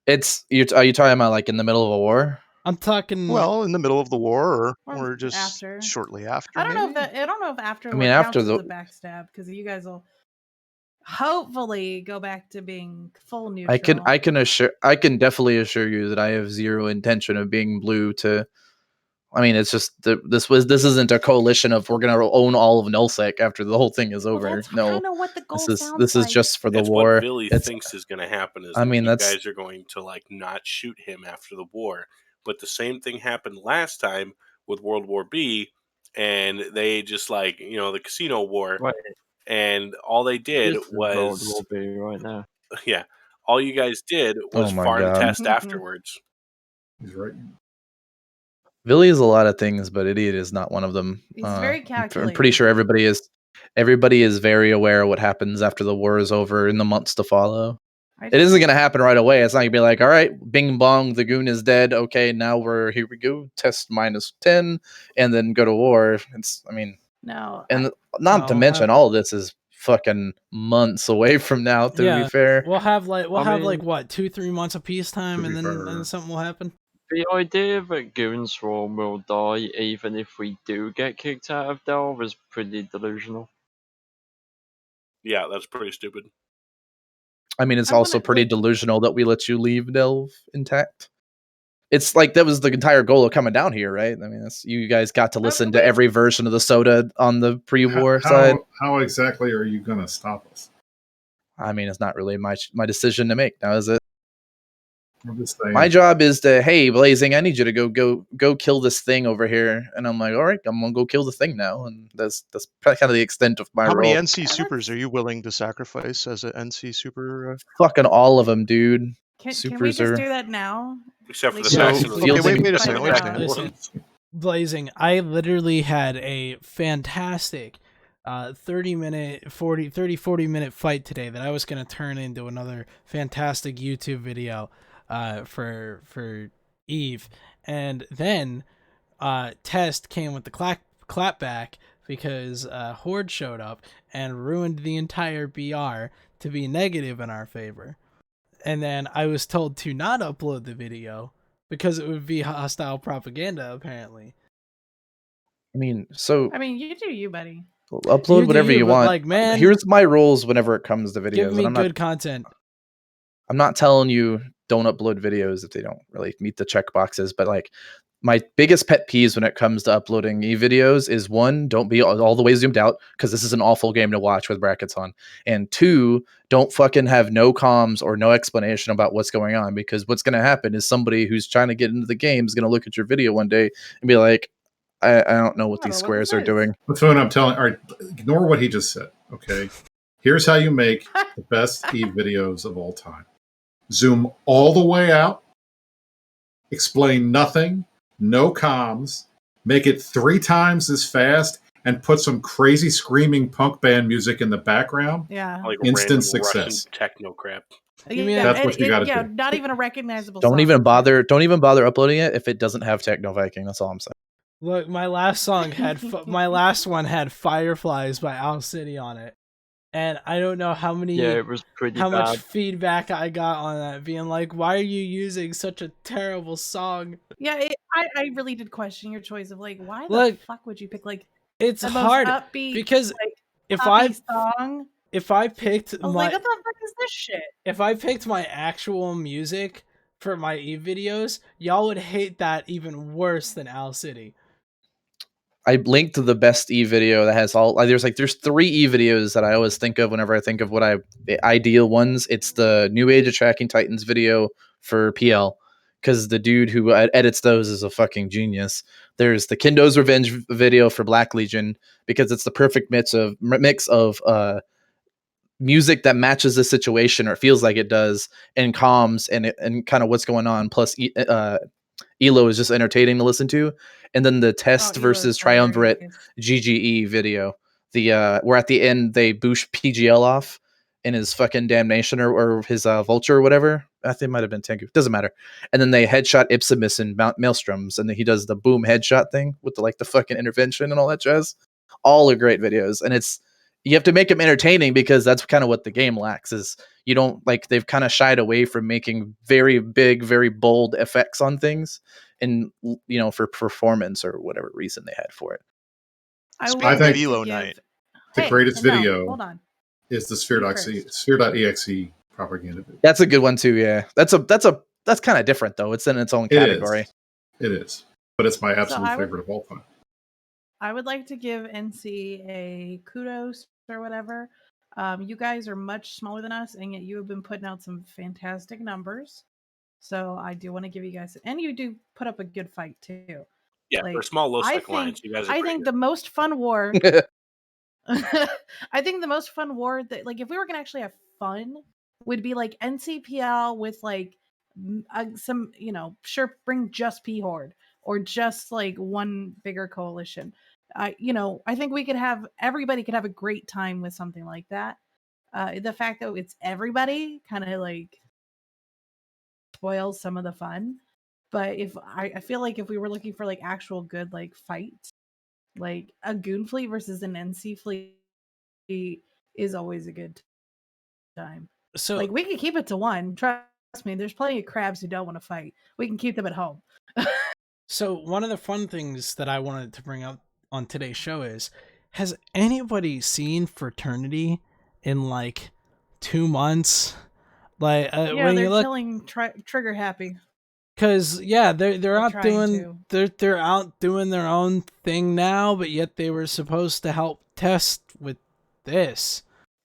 Are you talking about like in the middle of a war? I'm talking. Well, in the middle of the war, or just after. shortly after. I don't know if after. I mean, after the backstab, because you guys will hopefully go back to being full neutral. I can definitely assure you that I have zero intention of being blue to. I mean, it's just this isn't a coalition of we're going to own all of Nullsec after the whole thing is over. That's no, kind of what the goal this is just for the war. What Billy thinks is going to happen is you guys are going to like not shoot him after the war. But the same thing happened last time with World War B, and they just like the Casino War, right. And all they did was World War B right now. Yeah, all you guys did was farm test afterwards. He's right. Billy is a lot of things, but idiot is not one of them. He's very calculated. I'm pretty sure everybody is. everybody is very aware of what happens after the war is over in the months to follow. I It just isn't don't- going to happen right away. It's not going to be like, all right, bing bong, the goon is dead. Okay, now here we go, test -10, and then go to war. No, And not to No, mention, all of this is fucking months away from now, to be fair. We'll have like I mean- what 2-3 months of peacetime, To and be then fair. something will happen. The idea that Goon Swarm will die even if we do get kicked out of Delve is pretty delusional. Yeah, that's pretty stupid. I mean, it's I also wanna, pretty like- delusional that we let you leave Delve intact. It's like that was the entire goal of coming down here, right? I mean, you guys got to listen to wait. every version of the soda on the pre-war side. How exactly are you going to stop us? I mean, it's not really my decision to make now, is it? I'm just saying. My job is to, hey, Blazing, I need you to go kill this thing over here, and I'm like, all right, I'm gonna go kill the thing now, and that's kind of the extent of my How role. many NC supers are you willing to sacrifice as an NC super? Fucking all of them, dude. Can we Supers just are- do that now? Except for the So- faction. Okay, wait a Fight second, it wait a out. second. Listen, Blazing, I literally had a fantastic 40 minute fight today that I was going to turn into another fantastic YouTube video for Eve. And then Test came with the clapback because Horde showed up and ruined the entire BR to be negative in our favor. And then I was told to not upload the video because it would be hostile propaganda, apparently. I mean, you do you, buddy. upload do whatever you but, want. like, man, Here's my rules whenever it comes to videos. give me and good content. I'm not telling you don't upload videos if they don't really meet the check boxes, but like my biggest pet peeves when it comes to uploading videos is, one, don't be all the way zoomed out because this is an awful game to watch with brackets on. And two, don't fucking have no comms or no explanation about what's going on, because what's going to happen is somebody who's trying to get into the game is going to look at your video one day and be like, I don't know what I don't these know what squares this are is." doing. Mifune, I'm telling. All right, ignore what he just said. Okay, here's how you make the best Eve videos of all time. Zoom all the way out. Explain nothing. No comms. Make it 3 times as fast, and put some crazy screaming punk band music in the background. Yeah. Like Instant random success. Russian techno crap. Give me That's what you gotta do. Not even a recognizable Don't song. even bother uploading it if it doesn't have Techno Viking. That's all I'm saying. Look, my last song had my last one had Fireflies by Owl City on it, and I don't know how many Yeah, it was pretty how bad. much feedback I got on that, being like, "Why are you using such a terrible song?" Yeah, I really did question your choice of like, why the Look, fuck would you pick like It's the hard most upbeat because like if poppy song? I picked I was like, what the fuck is this shit? if I picked my actual music for my Eve videos, y'all would hate that even worse than Owl City. I linked to the best E video that has all. There's 3 E videos that I always think of whenever I think of the ideal ones. It's the New Age of Tracking Titans video for PL, because the dude who edits those is a fucking genius. There's the Kindo's Revenge video for Black Legion, because it's the perfect mix of music that matches the situation, or feels like it does, and comms and kind of what's going on. Plus, Elo is just entertaining to listen to. And then the Test versus Triumvirate GGE video, where at the end they boost PGL off in his fucking damnation or his vulture or whatever. I think it might have been Tengu. Doesn't matter. And then they headshot Ipsimus and Maelstroms, and then he does the boom headshot thing with the fucking intervention and all that jazz. All are great videos, and you have to make them entertaining, because that's kind of what the game lacks. Is you don't they've kind of shied away from making very big, very bold effects on things, and for performance or whatever reason they had for it. Speaking of Elo Night, the greatest video Hold on. is the Sphere.exe propaganda video. That's a good one too. Yeah, that's kind of different though. It's in its own category. It is, but it's my absolute I would- favorite of all time. I would like to give NC a kudos or whatever. You guys are much smaller than us, and yet you have been putting out some fantastic numbers. So I do want to give you guys, and you do put up a good fight too. Yeah, for a small low spec lines, you guys are I pretty think good. the most fun war. I think the most fun war that, like, if we were gonna actually have fun, would be like NCPL with like some, sure, bring just P Horde or just like one bigger coalition. I think everybody could have a great time with something like that. The fact that it's everybody kind of like spoils some of the fun. But if I feel like if we were looking for like actual good like fights, like a goon fleet versus an NC fleet is always a good time. So like we can keep it to one. Trust me, there's plenty of crabs who don't want to fight. We can keep them at home. So one of the fun things that I wanted to bring up on today's show is, has anybody seen Fraternity in like 2 months? Like Yeah, when they're you look, killing trigger happy. because yeah, they're They're out trying doing to. they're out doing their own thing now, but yet they were supposed to help test with this.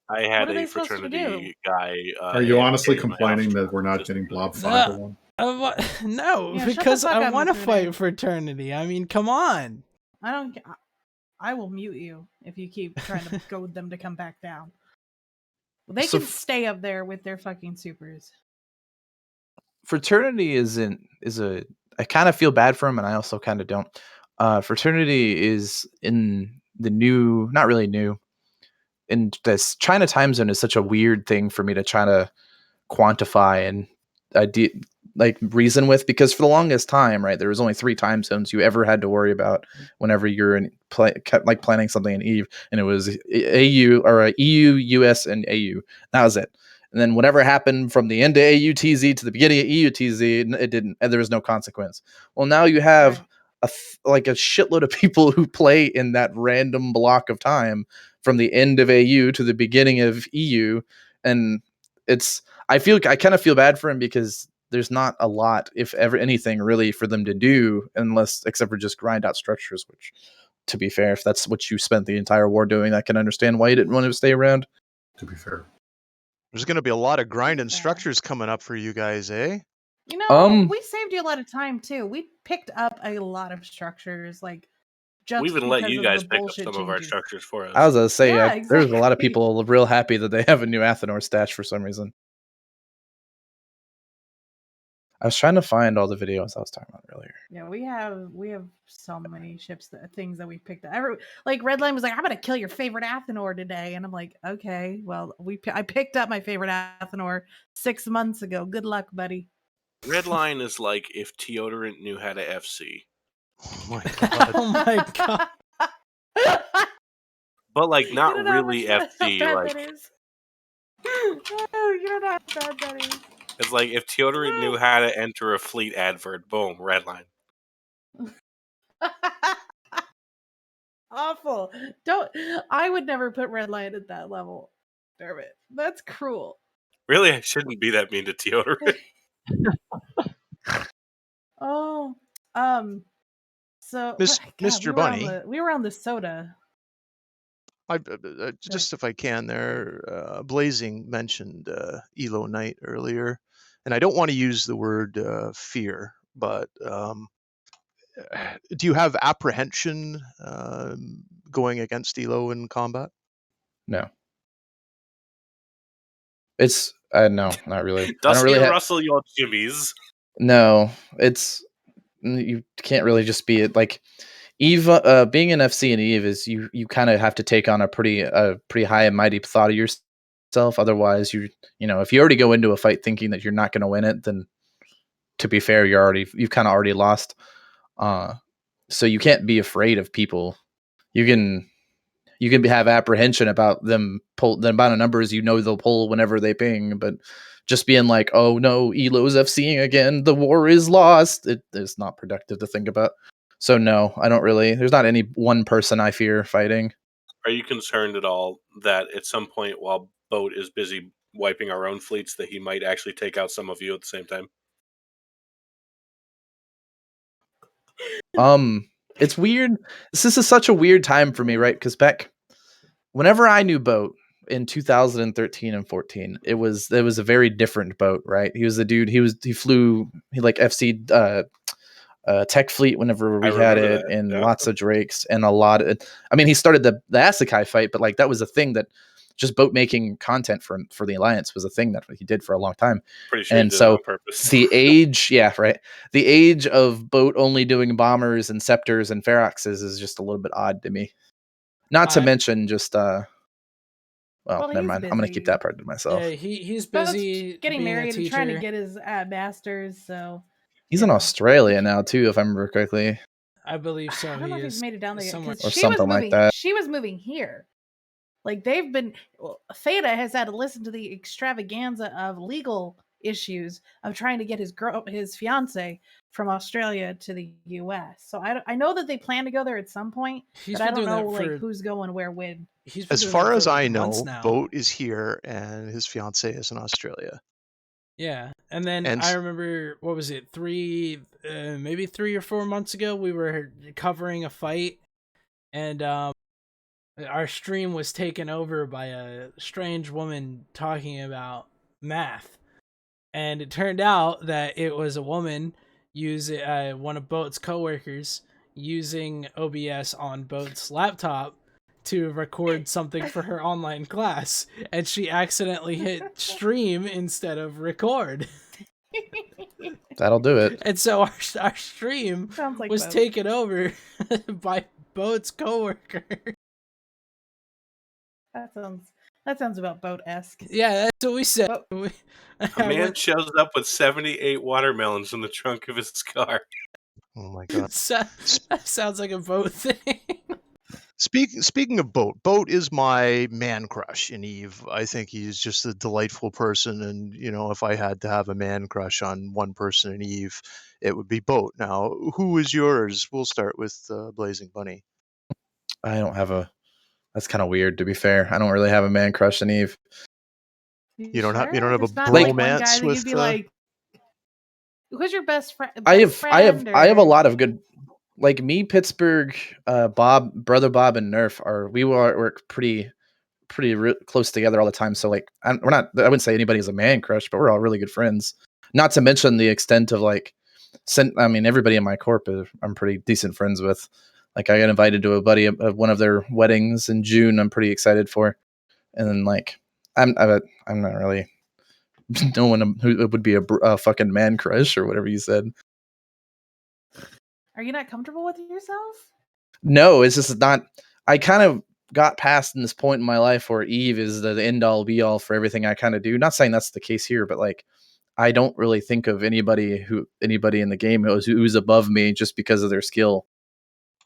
I What had are a they supposed to do? fraternity guy. Are you honestly AFK in my house complaining for that we're not just getting a Blob week. 5 1? No, Yeah, shut the because fuck I up, want to Mifune. fight Fraternity. I mean, come on. I will mute you if you keep trying to goad them to come back down. They So can stay up there with their fucking supers. Fraternity is a I kind of feel bad for him, and I also kind of don't. Fraternity is in the new, not really new, in this China time zone is such a weird thing for me to try to quantify and like reason with, because for the longest time, right, there was only 3 time zones you ever had to worry about whenever you're like planning something in Eve, and it was AU or EU, US, and AU. That was it. And then whatever happened from the end of AUTZ to the beginning of EUTZ, it didn't, and there was no consequence. Well, now you have like a shitload of people who play in that random block of time from the end of AU to the beginning of EU, and I kind of feel bad for him because there's not a lot, if ever anything, really for them to do, except for just grind out structures. Which, to be fair, if that's what you spent the entire war doing, I can understand why you didn't want to stay around. To be fair, there's going to be a lot of grinding structures coming up for you guys, eh? We saved you a lot of time too. We picked up a lot of structures, like just We even let because you of guys the pick up bullshit some of our changes. structures for us. I was gonna say, Yeah, there's a lot of exactly. people real happy that they have a new Athenor stash for some reason. I was trying to find all the videos I was talking about earlier. Yeah, we have so many things that we picked up. Like Redline was like, "I'm gonna kill your favorite Athenor today," and I'm like, "Okay, well, I picked up my favorite Athenor 6 months ago. Good luck, buddy." Redline is like if Teodorant knew how to FC. Oh my god. Oh my god. But like You not don't know how really how FC. bad Like that is. Oh, you don't know how bad that is. it's like if Teodorant knew how to enter a fleet advert, boom, Redline. Awful. I would never put Redline at that level. Damn it. That's cruel. Really, I shouldn't be that mean to Teodorant. Oh, so Mr. Bunny, we were on the soda. just if I can there, Blazing mentioned Elo Knight earlier, and I don't want to use the word fear, but do you have apprehension going against Elo in combat? No. It's no, not really. Does I don't he really rustle your jimmies? No, you can't really just be it like Eve. Being an FC and Eve is you kind of have to take on a pretty high and mighty thought of yourself. Otherwise, if you already go into a fight thinking that you're not going to win it, then to be fair, you've kind of already lost. So you can't be afraid of people. You can have apprehension about them the amount of numbers they'll pull whenever they ping, but just being like, oh no, Elo's FCing again, the war is lost, it is not productive to think about. So no, I don't really. There's not any one person I fear fighting. Are you concerned at all that at some point while Boat is busy wiping our own fleets that he might actually take out some of you at the same time? It's weird. This is such a weird time for me, right? Because whenever I knew Boat in 2013 and 14, it was a very different Boat, right? He was the dude. He like FC tech fleet whenever we had it, and lots of Drakes and a lot of. I mean, he started the Asakai fight, but like that was a thing that just boat making content for the Alliance was a thing that he did for a long time. Pretty sure And he did so it on purpose. the age, the age of boat only doing bombers and scepters and feroxes is just a little bit odd to me. Not to mention just well, never mind. I'm gonna keep that part to myself. Yeah, he's Boat's busy getting being married a and trying to teacher. get his master's. So He's in Australia now too, if I remember correctly. I believe so. I don't know if he's made it down there somewhere. because Or something like that. She was moving here. Like they've been. Theta has had to listen to the extravaganza of legal issues of trying to get his fiance from Australia to the U.S. So I know that they plan to go there at some point, but I don't know like who's going where when. As far as I know, Boat is here and his fiance is in Australia. Yeah, and then I remember, what was it, maybe 3 or 4 months ago, we were covering a fight, and our stream was taken over by a strange woman talking about math, and it turned out that it was a woman using one of Boat's coworkers using OBS on Boat's laptop to record something for her online class, and she accidentally hit stream instead of record. That'll do it. And so our stream was taken over by Boat's coworker. That sounds about Boat-esque. Yeah, that's what we said. A man shows up with 78 watermelons in the trunk of his car. Oh my god. That sounds like a Boat thing. Speaking of Boat is my man crush in Eve. I think he's just a delightful person, and if I had to have a man crush on one person in Eve, it would be Boat. Now, who is yours? We'll start with Blazing Bunny. I don't have a. That's kind of weird, to be fair. I don't really have a man crush on Eve. You don't have a like bromance with. Be like, who's your best friend? I have a lot of good. Like me, Pittsburgh, brother Bob, and Nerf we work pretty close together all the time. So like, we're not. I wouldn't say anybody's a man crush, but we're all really good friends. Not to mention the extent of like, everybody in my corp I'm pretty decent friends with. Like I got invited to a buddy of one of their weddings in June. I'm pretty excited for, and then like, I'm not really no one who would be a fucking man crush or whatever you said. Are you not comfortable with yourself? No, it's just not. I kind of got past in this point in my life where Eve is the end all be all for everything I kind of do. Not saying that's the case here, but like, I don't really think of anybody in the game who's above me just because of their skill.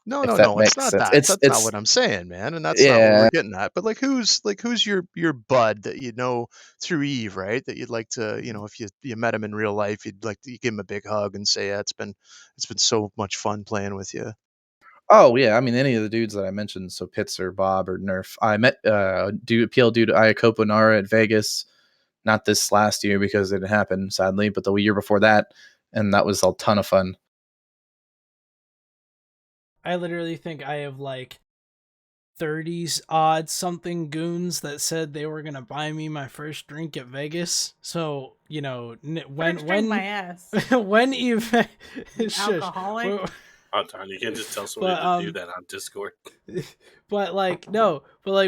No, it's not that. That's not what I'm saying, man, and that's not what we're getting at. But who's your bud that you know through Eve, right? That you'd like to, if you met him in real life, you'd like to give him a big hug and say, "Yeah, it's been so much fun playing with you." Oh yeah, any of the dudes that I mentioned, so Pitts or Bob or Nerf. I met PL dude Iacopo Nara at Vegas, not this last year because it didn't happen, sadly, but the year before that, and that was a ton of fun. I literally think I have like 30s odd something goons that said they were gonna buy me my first drink at Vegas. So when my ass when Eve alcoholic. Oh, darn, you can't just tell somebody to do that on Discord. But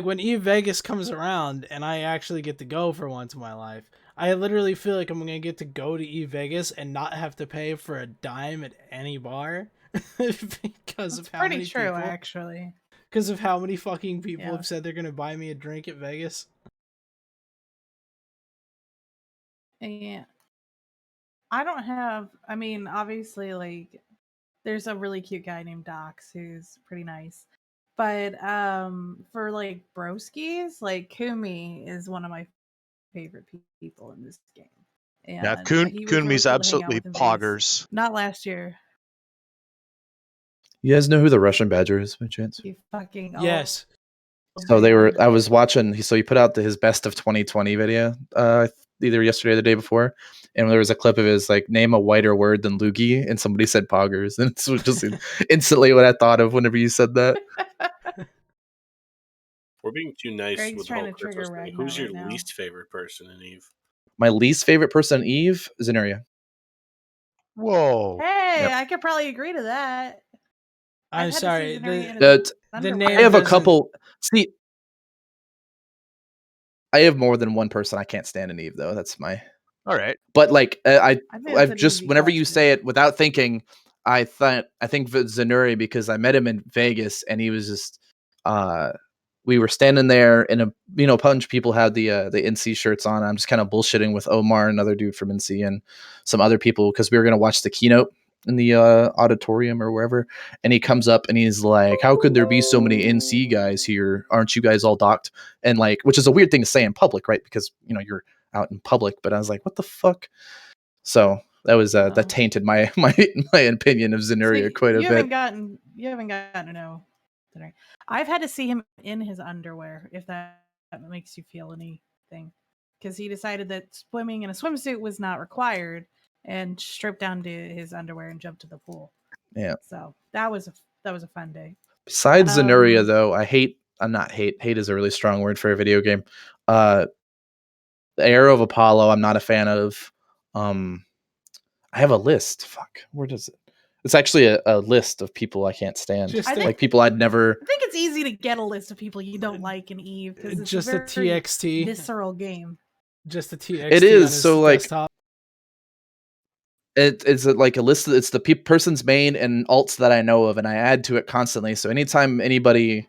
when Eve Vegas comes around and I actually get to go for once in my life, I literally feel like I'm gonna get to go to Eve Vegas and not have to pay for a dime at any bar because of how many people. Actually. Because of how many fucking people have said they're gonna buy me a drink at Vegas. Yeah. I don't have. Obviously, like, there's a really cute guy named Dox who's pretty nice. But for like broskies, like Kumi is one of my favorite people in this game. And Kumi's absolutely poggers. Not last year. You guys know who the Russian Badger is by chance? You fucking yes. So I was watching. So he put out his best of 2020 video, either yesterday or the day before, and there was a clip of his like name a whiter word than loogie, and somebody said poggers, and it's just instantly what I thought of whenever you said that. We're being too nice Greg's with the whole Christmas thing. Who's your least favorite person in Eve? My least favorite person in Eve is Zenuria. Whoa! Hey, I could probably agree to that. I'm sorry. The name I have a couple. See, I have more than one person I can't stand in Eve though. That's my. All right. But like I think that's I've an just easy whenever you question. say it without thinking, I think Zanuri because I met him in Vegas and he was just we were standing there and a bunch of people had the NC shirts on. I'm just kind of bullshitting with Omar, another dude from NC, and some other people because we were gonna watch the keynote in the auditorium or wherever. And he comes up and he's like, "How could there be so many NC guys here? Aren't you guys all docked?" And like, which is a weird thing to say in public, right? Because you're out in public. But I was like, "What the fuck?" So that was Wow. that tainted my opinion of Zenuria See, quite a you bit. haven't gotten to know. I've had to see him in his underwear, if that makes you feel anything, because he decided that swimming in a swimsuit was not required, and stripped down to his underwear and jumped to the pool. Yeah. So that was a fun day. Besides Zenuria, Um, though, I'm not hate. Hate is a really strong word for a video game. The Arrow of Apollo, I'm not a fan of. I have a list. Fuck, where does it? It's actually a list of people I can't stand. Just I like think people I'd never. I think it's easy to get a list of people you don't like in Eve because it's just a a very TXT. visceral game. Just a TXT It on is his so like desktop. it's like a list. It's the person's main and alts that I know of, and I add to it constantly. So anytime anybody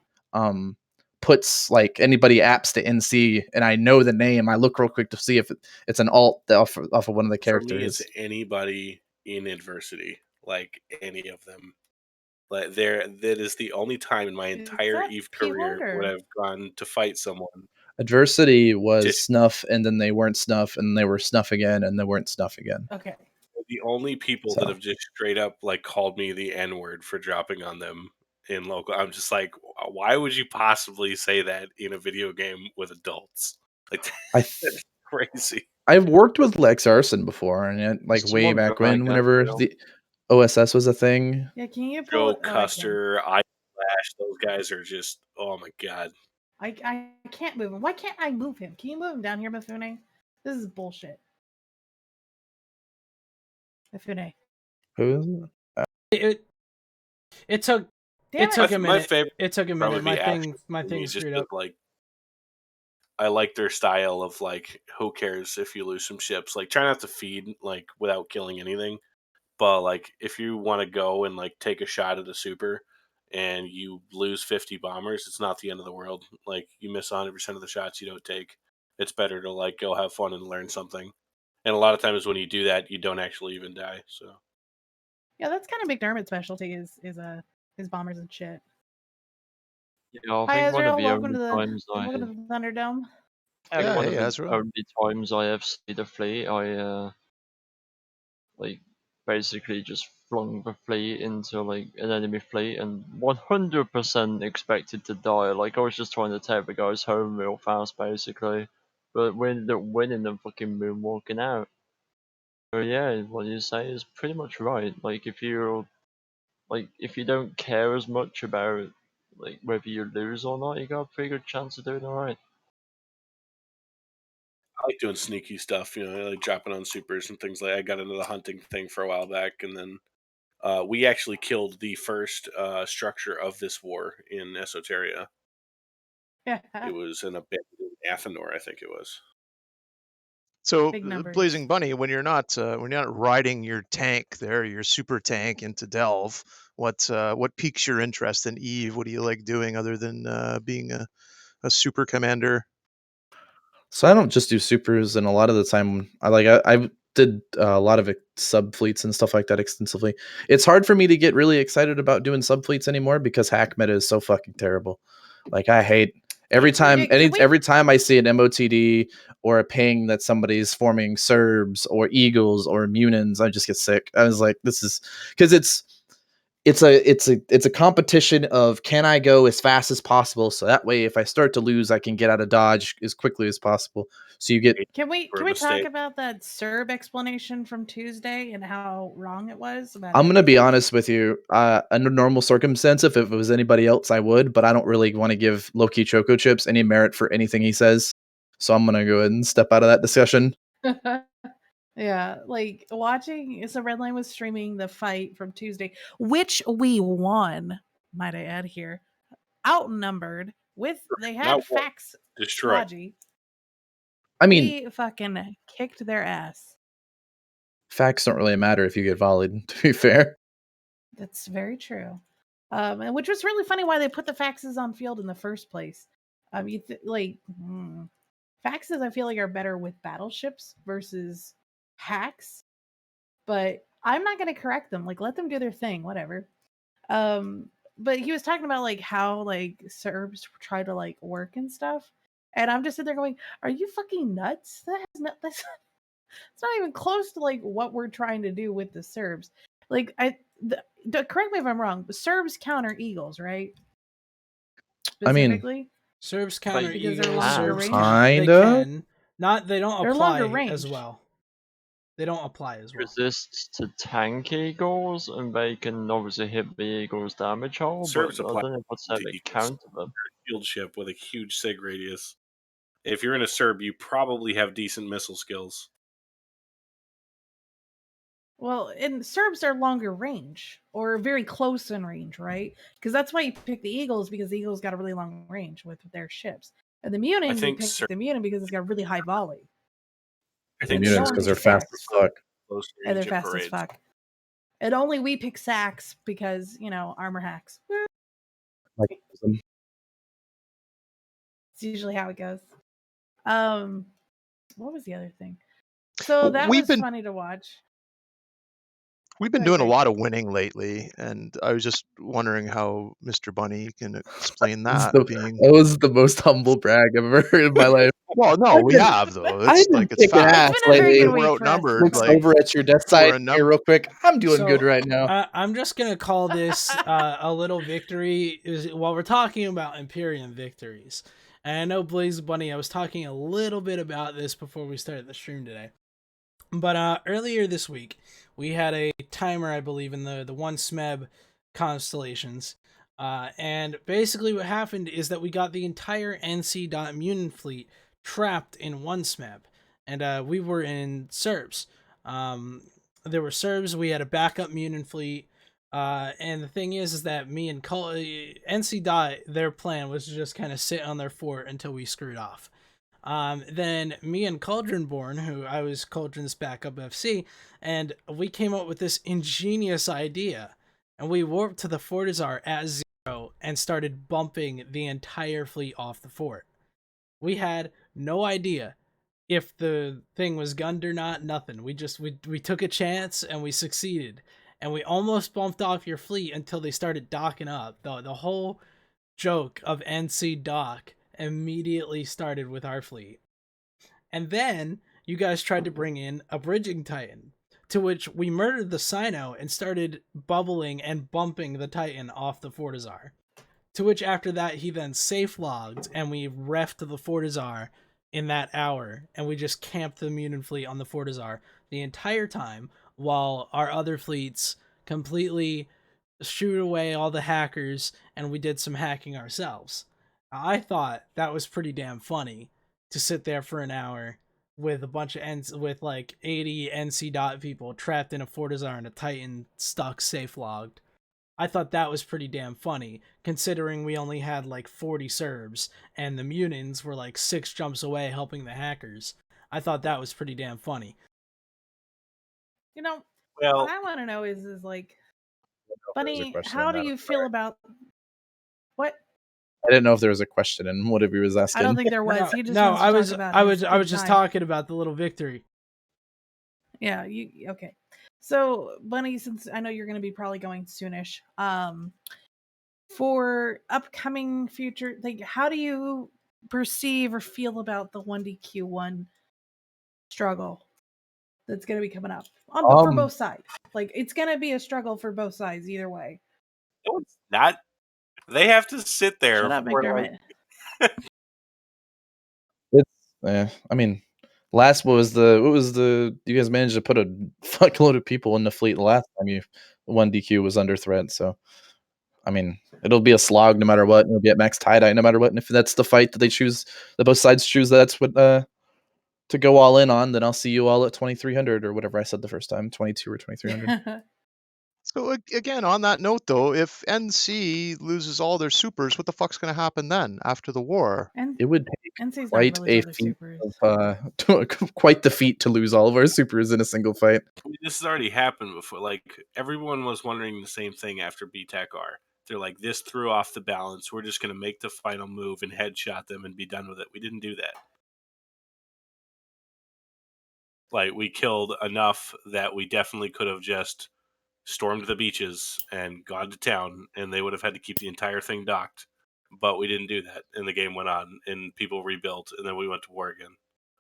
puts like anybody apps to NC and I know the name, I look real quick to see if it's an alt off of one of the For me, characters. it's anybody in adversity, like any of them. Like that is the only time in my Is entire that Eve P career word when or? I've gone to fight someone. Adversity was Just snuff, and then they weren't snuff, and they were snuff again, and they weren't snuff again. Okay. the only people that So have just straight up like called me the N word for dropping on them in local. I'm just like, why would you possibly say that in a video game with adults? Like that's crazy. I've worked with Lex Arson before, and like way Someone back drag that whenever real. the OSS was a thing. Yeah, can you pull Joe it? Oh, I can. Custer, I Flash, those guys are just oh my god. I can't move him. Why can't I move him? Can you move him down here, Mifune? This is bullshit. Mifune. Who is it? It took Damn it took a My minute. favorite It took a would probably minute. be My for me thing just screwed as, up. like I like their style of like who cares if you lose some ships. Like try not to feed like without killing anything. But like if you want to go and like take a shot at a super and you lose 50 bombers, it's not the end of the world. Like you miss 100% of the shots you don't take. It's better to like go have fun and learn something. And a lot of times when you do that, you don't actually even die. So Yeah, that's kind of McDermott's specialty is his bombers and shit. Yeah, I Hi think one of Ezreal, the only times welcome to the Thunderdome. Yeah, one hey, of the Ezra. only times I have seen the fleet, I like basically just flung the fleet into like an enemy fleet and 100% expected to die. Like I was just trying to take the guys home real fast, basically, but we ended up winning and fucking moonwalking out. So yeah, what you say is pretty much right. Like if you don't care as much about like whether you lose or not, you got a pretty good chance of doing alright. I like doing sneaky stuff, I like dropping on supers and things like I got into the hunting thing for a while back and then we actually killed the first structure of this war in Esoteria. It was an abandoned Athenor, I think it was. So, Big numbers. Blazing Bunny, when you're not riding your tank there, your super tank into Delve, what piques your interest in Eve? What do you like doing other than being a super commander? So I don't just do supers, and a lot of the time I did a lot of sub fleets and stuff like that extensively. It's hard for me to get really excited about doing sub fleets anymore because hack meta is so fucking terrible. Like I hate every time every time I see an MOTD or a ping that somebody's forming Serbs or Eagles or Munins, I just get sick. I was like, this is because it's a competition of can I go as fast as possible so that way if I start to lose I can get out of dodge as quickly as possible. So you get Can we For a talk mistake. about that Serb explanation from Tuesday and how wrong it was about I'm gonna be everything? honest with you. Under normal circumstance, if it was anybody else, I would, but I don't really want to give Loki Choco Chips any merit for anything he says. So I'm gonna go ahead and step out of that discussion. Yeah, like watching. So Redline was streaming the fight from Tuesday, which we won. Might I add here, outnumbered with they Not had one. facts. Destroy. Raji. I mean, we fucking kicked their ass. facts don't really matter if you get volleyed, to be fair. That's very true. And which was really funny why they put the faxes on field in the first place. Faxes I feel like are better with battleships versus hacks, but I'm not going to correct them. Like, let them do their thing, whatever. But he was talking about like how like Serbs try to like work and stuff, and I'm just sitting there going, "Are you fucking nuts? That's it's not even close to like what we're trying to do with the Serbs." Like correct me if I'm wrong, but Serbs counter eagles, right? I mean, Specifically, Serbs counter But because they're eagles. longer Serbs range. count. They Kinda. can. Not. They don't They're longer apply range. as well. They don't apply as well. Resists to tank eagles, and they can obviously hit the eagle's damage hole, Serbs but I apply don't know if I'd say to they eagles. counter them. Field ship with a huge sig radius. If you're in a Serb, you probably have decent missile skills. Well, and Serbs are longer range or very close in range, right? Because that's why you pick the Eagles, because the Eagles got a really long range with their ships. And the Munin, you think pick the Munin because it's got a really high volley. I The think no Munins one Serbs because they're picks fast as Sax. fuck. close And they're range at fast as parades. fuck. And only we pick Sax because, armor hacks. Like, It's usually how it goes. What was the other thing? So that We've was been funny to watch. We've been Go ahead, doing a Greg. lot of winning lately, and I was just wondering how Mr. Bunny can explain That that being. was the most humble brag I've ever heard in my life. Well, no, we been- have though. I've It's been like it's kicking fact. ass It's been a very lately. good We're week for us. outnumbered. Looks Like over at your desk for side a here number. real quick. I'm doing So, good right now. I'm just gonna call this a little victory while we're talking about Imperium victories. And I know Blaze Bunny, I was talking a little bit about this before we started the stream today. But earlier this week, we had a timer, I believe, in the 1 SMEB constellations. And basically what happened is that we got the entire NC.Munin fleet trapped in 1 SMEB. And we were in Serbs. There were Serbs, we had a backup Munin fleet. And the thing is that me and NC. Their plan was to just kind of sit on their fort until we screwed off. Then me and Cauldronborn, who I was Cauldron's backup FC, and we came up with this ingenious idea. And we warped to the Fortizar at 0 and started bumping the entire fleet off the fort. We had no idea if the thing was gunned or not, nothing. We took a chance and we succeeded. And we almost bumped off your fleet until they started docking up. The whole joke of NC dock immediately started with our fleet. And then you guys tried to bring in a bridging titan, to which we murdered the Sino and started bubbling and bumping the titan off the Fortizar. To which after that he then safe logged and we refed the Fortizar in that hour, and we just camped the Munin fleet on the Fortizar the entire time while our other fleets completely shoot away all the hackers, and we did some hacking ourselves. I thought that was pretty damn funny to sit there for an hour with a bunch of with like 80 NC. People trapped in a Fortizar and a Titan stuck safe logged. I thought that was pretty damn funny, considering we only had like 40 Serbs and the Munins were like 6 jumps away helping the hackers. I thought that was pretty damn funny. Well, What I want to know is like, There was a Bunny, question how in do that. you feel about what? I didn't know if there was a question in whatever he was asking. I don't think there was. He just No, wants to I talk was about I his was I was good just time. talking about the little victory. Yeah, you okay. So, Bunny, since I know you're going to be probably going soonish, for upcoming future, like, how do you perceive or feel about the 1DQ1 struggle that's going to be coming up for both sides? Like, it's going to be a struggle for both sides either way. no, it's not. They have to sit there. Shut up, for, McDermott. I mean, what was the you guys managed to put a fuckload of people in the fleet the last time 1DQ was under threat, so I mean, it'll be a slog no matter what, and it'll be at max tie-dye no matter what, and if that's the fight that they choose, that both sides choose, that's what to go all in on, then I'll see you all at 2300 or whatever I said the first time, 22 or 2300. So again, on that note, though, if NC loses all their supers, what the fuck's going to happen then after the war? And It would take NC's not quite really a for the feat supers. quite the feat to lose all of our supers in a single fight. I mean, this has already happened before. Like, everyone was wondering the same thing after BTEC-R. They're like, this threw off the balance. We're just going to make the final move and headshot them and be done with it. We didn't do that. Like, we killed enough that we definitely could have just stormed the beaches and gone to town, and they would have had to keep the entire thing docked. But we didn't do that, and the game went on, and people rebuilt, and then we went to war again.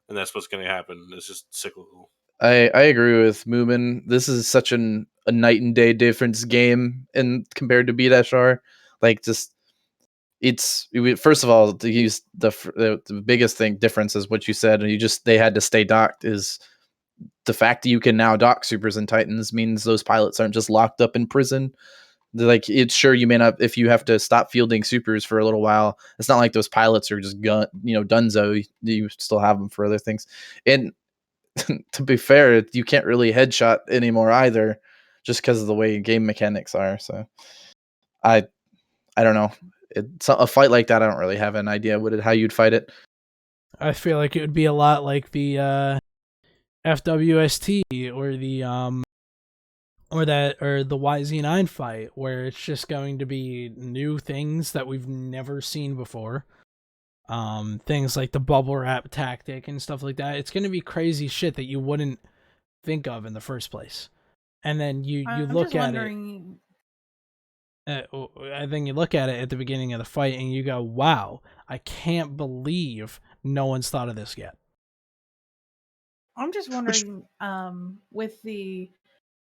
And that's what's going to happen. It's just cyclical. I agree with Moomin. This is such a night and day difference game in compared to B-R. Like, just first of all, to use the biggest thing difference is what you said, and they had to stay docked. Is the fact that you can now dock supers and titans means those pilots aren't just locked up in prison. Like, it's sure you may not, if you have to stop fielding supers for a little while, it's not like those pilots are just dunzo. You still have them for other things. And to be fair, you can't really headshot anymore either, just because of the way game mechanics are. So I don't know. It's a fight like that. I don't really have an idea how you'd fight it. I feel like it would be a lot like the FWST or the the YZ9 fight, where it's just going to be new things that we've never seen before. Things like the bubble wrap tactic and stuff like that. It's going to be crazy shit that you wouldn't think of in the first place. And then you look at it. I think you look at it at the beginning of the fight and you go, wow, I can't believe no one's thought of this yet. I'm just wondering, with the,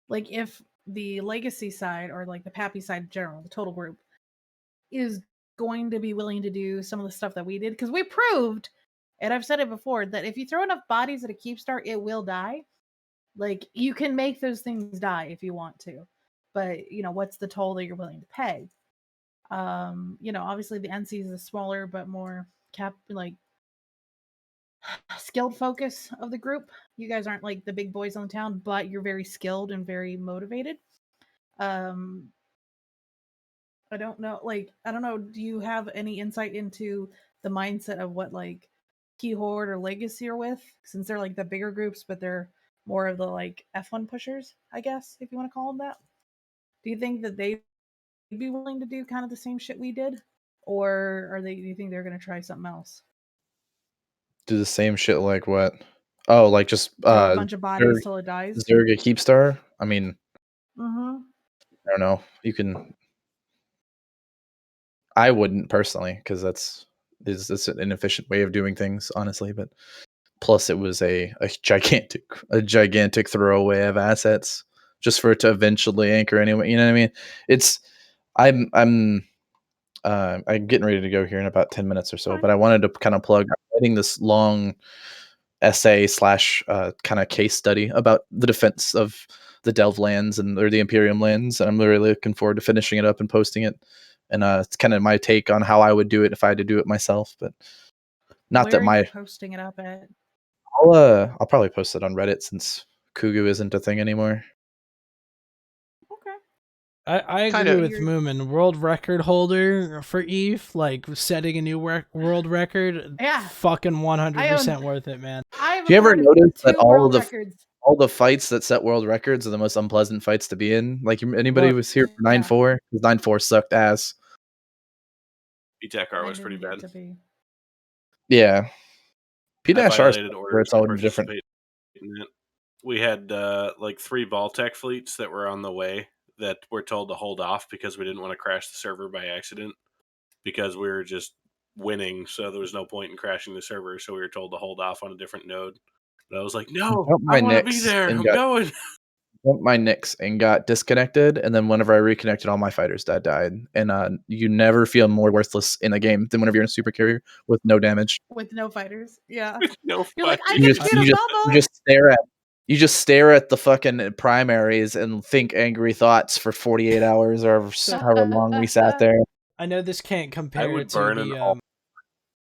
like, if the legacy side or like the Pappy side in general, the total group, is going to be willing to do some of the stuff that we did, because we proved, and I've said it before, that if you throw enough bodies at a keep start, it will die. Like, you can make those things die if you want to, but what's the toll that you're willing to pay? Obviously the NC is a smaller but more skilled focus of the group. You guys aren't like the big boys on the town, but you're very skilled and very motivated. I don't know. Do you have any insight into the mindset of what like Key Horde or Legacy are with? Since they're like the bigger groups, but they're more of the like F1 pushers, I guess, if you want to call them that. Do you think that they'd be willing to do kind of the same shit we did? Or do you think they're going to try something else? Do the same shit like what? Oh, like just throw a bunch of bodies till it dies. Zerga Keepstar? I mean, Mm-hmm. I don't know. You can. I wouldn't personally, because it's an inefficient way of doing things, honestly. But plus, it was a gigantic throwaway of assets just for it to eventually anchor anyway. You know what I mean? I'm getting ready to go here in about 10 minutes or so, Fine. but I wanted to kind of plug. I'm writing this long essay / kind of case study about the defense of the Delve lands or the Imperium lands, and I'm really looking forward to finishing it up and posting it. And it's kind of my take on how I would do it if I had to do it myself. But not Where that are you posting it up at? I'll probably post it on Reddit since Kugu isn't a thing anymore. Okay. I agree with Moomin. World record holder for Eve, like setting a new world record. Yeah, fucking 100% worth it, man. Do you ever notice that all the fights that set world records are the most unpleasant fights to be in? Like, anybody was here for 9-4? Because 9-4 sucked ass. BTEC-R was pretty bad. Yeah. P-R where it's all different. We had like 3 Baltec fleets that were on the way that were told to hold off because we didn't want to crash the server by accident, because we were just winning, so there was no point in crashing the server, so we were told to hold off on a different node. But I was like, no, I want to be there. I'm going. Jumped my Nyx and got disconnected, and then whenever I reconnected, all my fighters died. And you never feel more worthless in a game than whenever you're in a super carrier with no damage. With no fighters. Yeah. No, you're like, I can shoot a bubble. You just stare at the fucking primaries and think angry thoughts for 48 hours or however long we sat there. I know this can't compare to the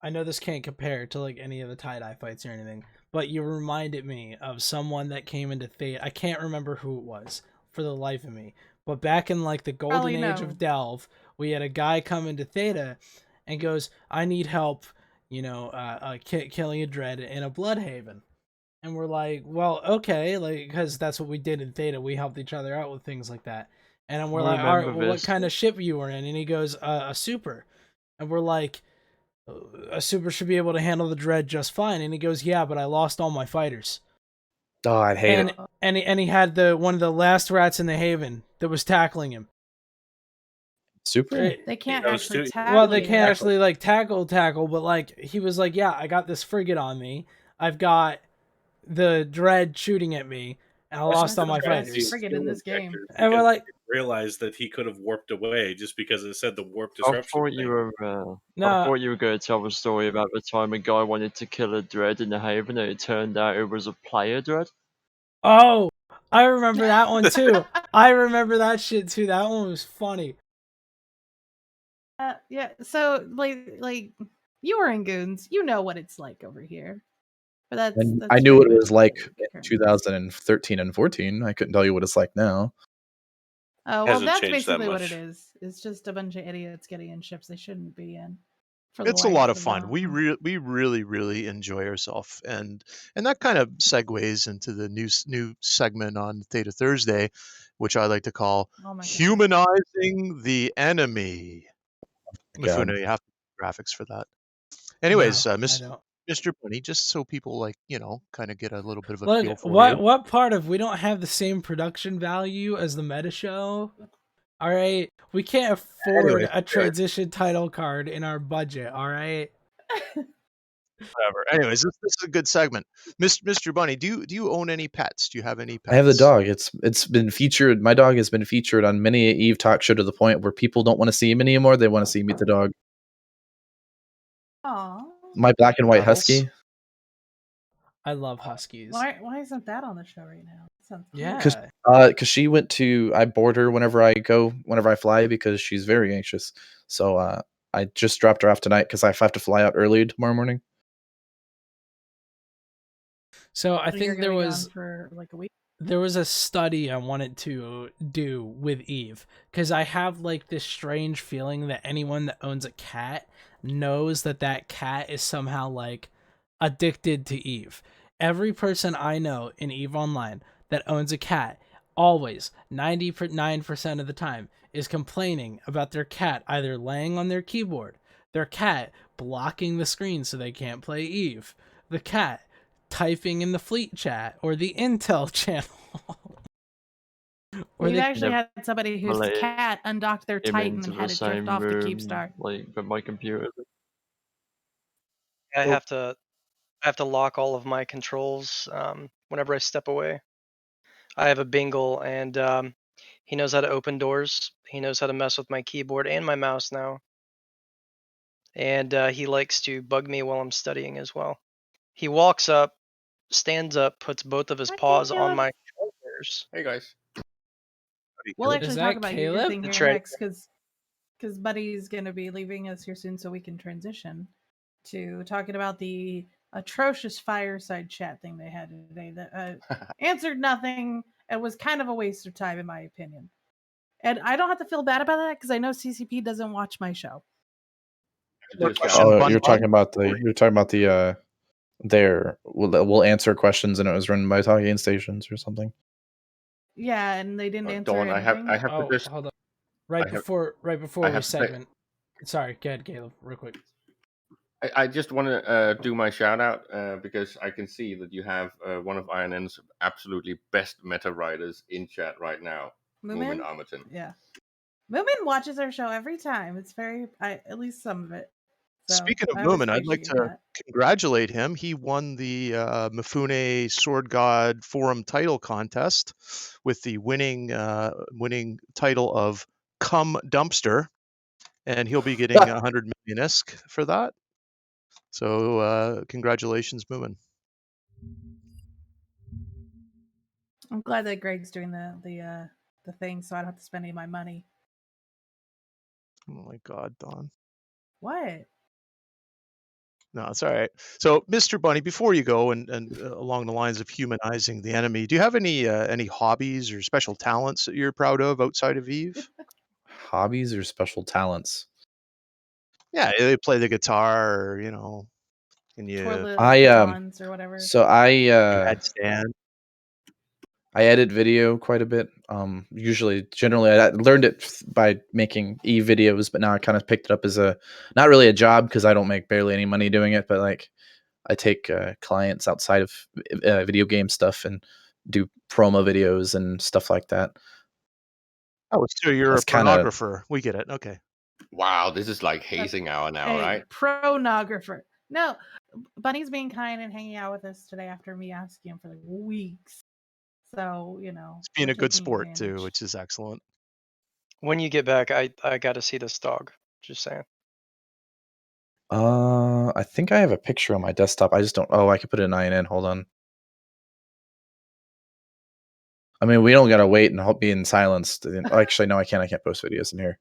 I know this can't compare to like any of the tie-dye fights or anything, but you reminded me of someone that came into Theta. I can't remember who it was for the life of me, But back in like the golden Probably age no. of Delve, we had a guy come into Theta and goes, "I need help, killing a dread in a Bloodhaven." And we're like, "Well, okay, like because that's what we did in Theta. We helped each other out with things like that." And then we're I like, "All right, remember well, what this. kind of ship you were in?" And he goes, "A super." And we're like, "A super should be able to handle the dread just fine." And he goes, "Yeah, but I lost all my fighters." Oh, I'd hate And it. and he had one of the last rats in the Haven that was tackling him. Super. They can't That was actually too- tackle Well, they you. can't actually like tackle, but like he was like, "Yeah, I got this frigate on me. I've got the dread shooting at me, and I lost all my That's the best fighters." frigate in this game. And we're like, realized that he could have warped away just because it said the warp I disruption. thought you thing. were. "No, I thought you were going to tell the story about the time a guy wanted to kill a dread in the Haven, and it turned out it was a player dread. oh, I remember that one too. I remember that shit too. That one was funny." Yeah. So like you were in Goons. You know what it's like over here. But And that's I knew what pretty it much was like in current. 2013 and 14. I couldn't tell you what it's like now. Oh well, Hasn't that's changed that basically what it much. is. It's just a bunch of idiots getting in ships they shouldn't be in. For It's a lot likes of fun. them. We really enjoy ourselves, and that kind of segues into the new segment on Theta Thursday, which I like to call Oh my god. humanizing the enemy. God. Mifune, you have graphics for that. Anyways, No, I Mr. don't. Mr. Bunny, just so people kind of get a little bit of a Look, feel for you. what part of we don't have the same production value as the meta show? All right, we can't afford Anyways, a transition title card in our budget. All right. whatever. Anyways, this is a good segment. Mr. Bunny, do you own any pets? Do you have any pets? I have the dog. It's been featured. My dog has been featured on many a Eve talk show to the point where people don't want to see him anymore. They want to see me the dog. Aw. My black and white Cuddles? husky. I love huskies. Why isn't that on the show right now? That sounds cool. Yeah. Because she went to, I board her whenever I fly because she's very anxious. So I just dropped her off tonight because I have to fly out early tomorrow morning. So I So you're think there gonna be was gone for like a week. there was a study I wanted to do with Eve because I have like this strange feeling that anyone that owns a cat knows that that cat is somehow like addicted to Eve. Every person I know in Eve Online that owns a cat always 99% of the time is complaining about their cat either laying on their keyboard, their cat blocking the screen so they can't play Eve, the cat typing in the fleet chat or the intel channel. Or You they actually had somebody whose Let cat undocked their him Titan into and the had it drift same off the room, Keepstar. like but my computer. I Oh. have to lock all of my controls whenever I step away. I have a Bingle, and he knows how to open doors. He knows how to mess with my keyboard and my mouse now. And he likes to bug me while I'm studying as well. He walks up, stands up, puts both of his Hi, paws on Caleb. my shoulders. Hey guys. We'll Is actually that talk about your Caleb? thing here That's right. next because Buddy's gonna be leaving us here soon, so we can transition to talking about the atrocious fireside chat thing they had today that answered nothing and was kind of a waste of time in my opinion. And I don't have to feel bad about that because I know CCP doesn't watch my show. More question, Oh, Bunny. you're talking about the we'll answer questions and it was run by talking stations or something. Yeah, and they didn't answer Dawn, I have anything. to Oh, just hold on. I Right have- before I we have to say- segment. Sorry, go ahead, Caleb, real quick. I just want to do my shout out because I can see that you have one of INN's absolutely best meta writers in chat right now, Moomin Moomin? Armiton. Yeah. Moomin watches our show every time. It's at least some of it. So Speaking of I always Moomin, I'd like appreciate to that. congratulate him. He won the Mifune Sword God Forum title contest with the winning title of Cum Dumpster, and he'll be getting 100 million ISK for that. So congratulations, Moomin. I'm glad that Greg's doing the thing, so I don't have to spend any of my money. Oh my God, Don. What? No, it's all right. So, Mr. Bunny, before you go, and along the lines of humanizing the enemy, do you have any hobbies or special talents that you're proud of outside of Eve? Hobbies or special talents? Yeah, you play the guitar, or can you Toilet I batons or whatever. so headstand? I edit video quite a bit. Generally, I learned it by making videos, but now I kind of picked it up as not really a job because I don't make barely any money doing it. But like, I take clients outside of video game stuff and do promo videos and stuff like that. Oh, so you're That's a kinda- pornographer. We get it. Okay. Wow, this is like hazing hour now, right? Pronographer. No, Bunny's being kind and hanging out with us today after me asking him for like weeks. So It's being we're a good taking sport too, advantage. which is excellent. When you get back, I got to see this dog. Just saying. I think I have a picture on my desktop. I just don't. Oh, I could put an INN. Hold on. I mean, we don't gotta wait and be in silence. Actually, no, I can't. I can't post videos in here.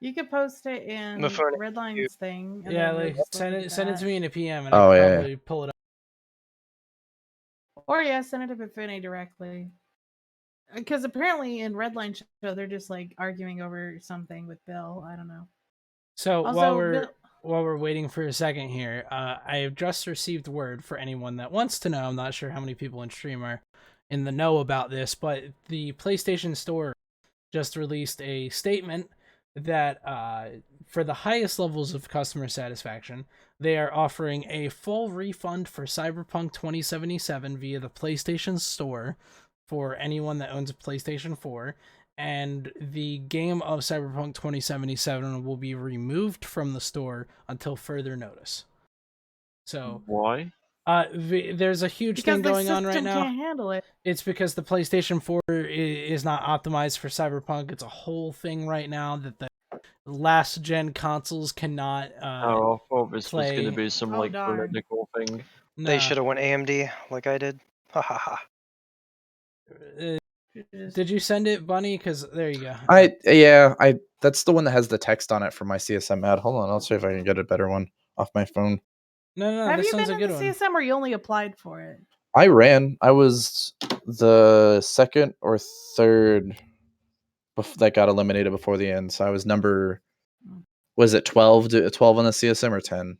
You could post it in Mifune, Redline's thing. And Yeah, then we'll like just send look it at send it to that. me in a PM, and Oh, I can yeah. probably pull it up. Or send it to Mifune directly. Because apparently in Redline show they're just like arguing over something with Bill. I don't know. So Also, while we're waiting for a second here, I have just received word for anyone that wants to know. I'm not sure how many people in stream are in the know about this, but the PlayStation Store just released a statement that for the highest levels of customer satisfaction, they are offering a full refund for Cyberpunk 2077 via the PlayStation Store for anyone that owns a PlayStation 4. And the game of Cyberpunk 2077 will be removed from the store until further notice. So Why? there's a huge because thing the going on system right now. can't handle it. It's because the PlayStation 4 is not optimized for Cyberpunk. It's a whole thing right now that the last gen consoles cannot I thought this was going to play. be some Oh, like darn. political thing. They Nah. should have went AMD like I did. Ha ha ha. Did you send it, Bunny? Because there you go. That's the one that has the text on it for my CSM ad. Hold on, I'll see if I can get a better one off my phone. No, Have this you one's been a in good the one. CSM or you only applied for it? I was the second or third that got eliminated before the end. So I was number, was it 12 on the CSM or 10?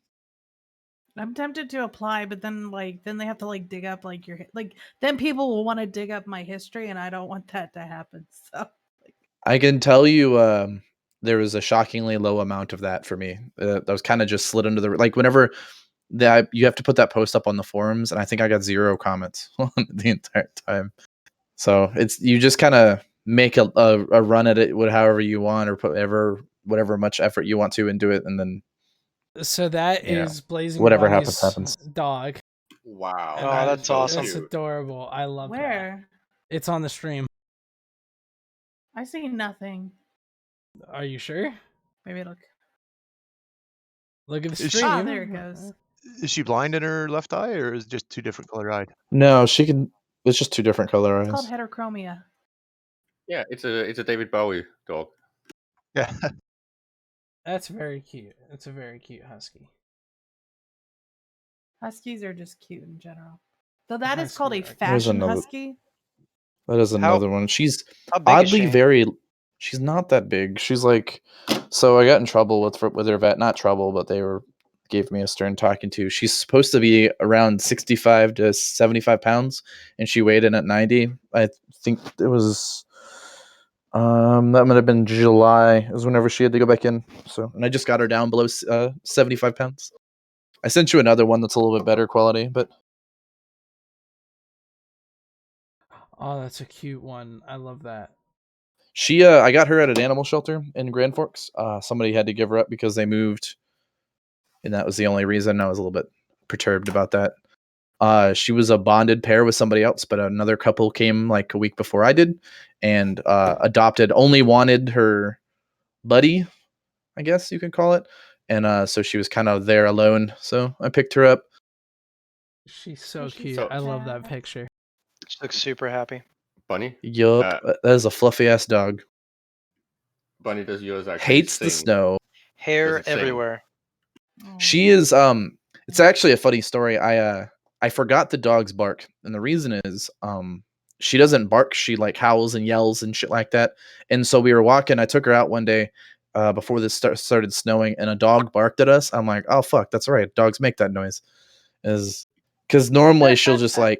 I'm tempted to apply, but then then they have to dig up your then people will want to dig up my history, and I don't want that to happen. So I can tell you, there was a shockingly low amount of that for me. That was kind of just slid under the whenever that you have to put that post up on the forums, and I think I got 0 comments the entire time. So you just kind of make a run at it, however you want, or put whatever much effort you want to into it, and then so that is Blazing whatever Bunny's happens. dog. Wow. And Oh, that's so awesome. That's cute. adorable. I love that. where It's on the stream. I see nothing. Are you sure? Maybe look. Look at the Is she- stream. Ah, there it goes. Is she blind in her left eye, or is it just two different color eyed? No, she can. It's just 2 different color It's called eyes. heterochromia. Yeah, it's a David Bowie dog. Yeah. That's very cute. That's a very cute husky. Huskies are just cute in general. So that is called a Huskies are cute. fashion another- husky. That is another one. She's How big is oddly she? very. She's not that big. She's like. So I got in trouble with her vet. Not trouble, but they gave me a stern talking to. She's supposed to be around 65 to 75 pounds, and she weighed in at 90. I think it was. That might have been July. It was whenever she had to go back in. So, and I just got her down below 75 pounds. I sent you another one that's a little bit better quality, but Oh, that's a cute one. I love that. I got her at an animal shelter in Grand Forks. Somebody had to give her up because they moved, and that was the only reason. I was a little bit perturbed about that. She was a bonded pair with somebody else, but another couple came like a week before I did, and adopted. Only wanted her buddy, I guess you could call it, and so she was kind of there alone. So I picked her up. She's so She's cute. so I love that sad. picture. She looks super happy. Bunny, Yup, that is a fluffy ass dog. Bunny, does yours actually Hates the sing? snow. Hair Does it sing? everywhere. Oh. She is It's actually a funny story. I forgot the dog's bark, and the reason is she doesn't bark. She like howls and yells and shit like that. And so we were walking. I took her out one day before this started snowing, and a dog barked at us. I'm like, oh fuck, that's right. Dogs make that noise. Is because normally she'll just like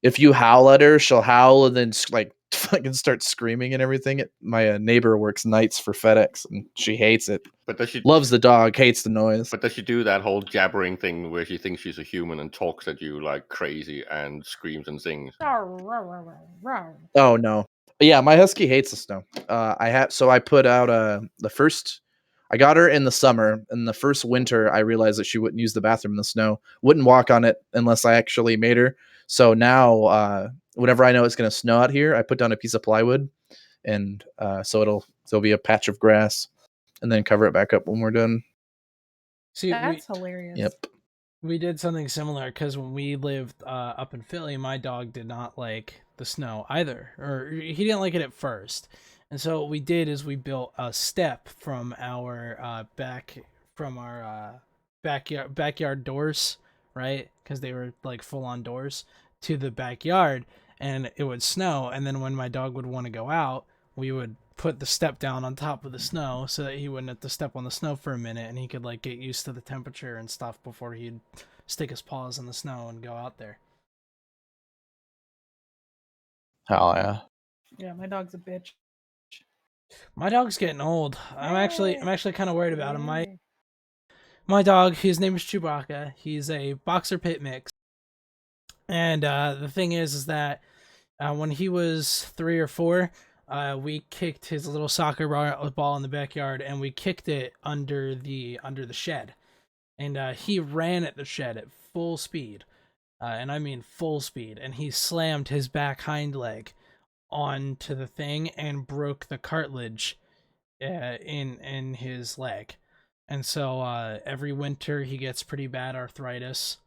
if you howl at her, she'll howl and then like fucking start screaming and everything. My neighbor works nights for FedEx, and she hates it. But does she Loves the dog, hates the noise. But does she do that whole jabbering thing where she thinks she's a human and talks at you like crazy and screams and sings? Oh no. But yeah, my husky hates the snow. I put out the first I got her in the summer. In the first winter, I realized that she wouldn't use the bathroom in the snow, wouldn't walk on it unless I actually made her. So now, whenever I know it's going to snow out here, I put down a piece of plywood, and so there'll be a patch of grass, and then cover it back up when we're done. See, That's hilarious. Yep. we did something similar because when we lived up in Philly, my dog did not like the snow either, or he didn't like it at first. And so what we did is we built a step from our backyard doors, right? Because they were like full on doors to the backyard, and it would snow. And then when my dog would want to go out, we would put the step down on top of the snow so that he wouldn't have to step on the snow for a minute, and he could like get used to the temperature and stuff before he'd stick his paws in the snow and go out there. Hell yeah. Yeah, my dog's a bitch. My dog's getting old. I'm actually kind of worried about him. My dog, his name is Chewbacca. He's a boxer pit mix. And the thing is that when he was 3 or 4, we kicked his little soccer ball in the backyard, and we kicked it under the shed. And he ran at the shed at full speed, and I mean full speed. And he slammed his back hind leg onto the thing and broke the cartilage in his leg. And so every winter he gets pretty bad arthritis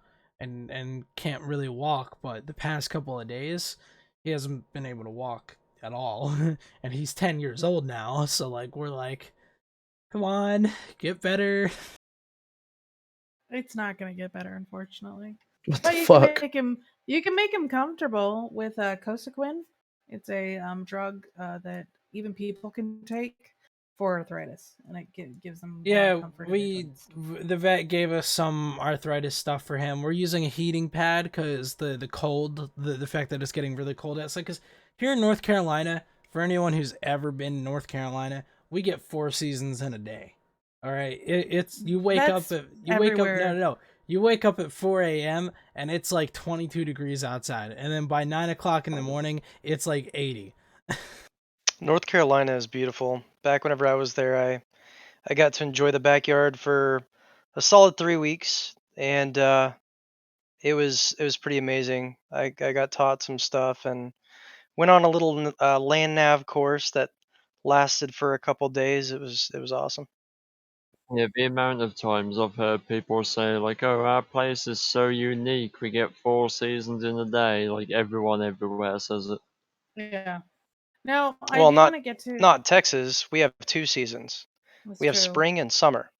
and can't really walk. But the past couple of days, he hasn't been able to walk at all. And he's 10 years old now, so like we're like, come on, get better. It's not gonna get better, unfortunately. What But the you fuck? can make him comfortable with Cosequin. It's a drug that even people can take for arthritis, and it gives them a lot of comfort in their joints. The vet gave us some arthritis stuff for him. We're using a heating pad because the cold, the fact that it's getting really cold outside. Because here in North Carolina, for anyone who's ever been in North Carolina, we get 4 seasons in a day. All right, it's you wake That's up everywhere. no. You wake up at 4 a.m. and it's like 22 degrees outside, and then by 9 o'clock in the morning, it's like 80. North Carolina is beautiful. Back whenever I was there, I got to enjoy the backyard for a solid 3 weeks, and it was pretty amazing. I got taught some stuff and went on a little land nav course that lasted for a couple days. It was awesome. Yeah, the amount of times I've heard people say like, "Oh, our place is so unique. We get 4 seasons in a day." Like everyone everywhere says it. Yeah. Now I Well, do want to get to. not Texas. We have 2 seasons. That's We have true. spring and summer.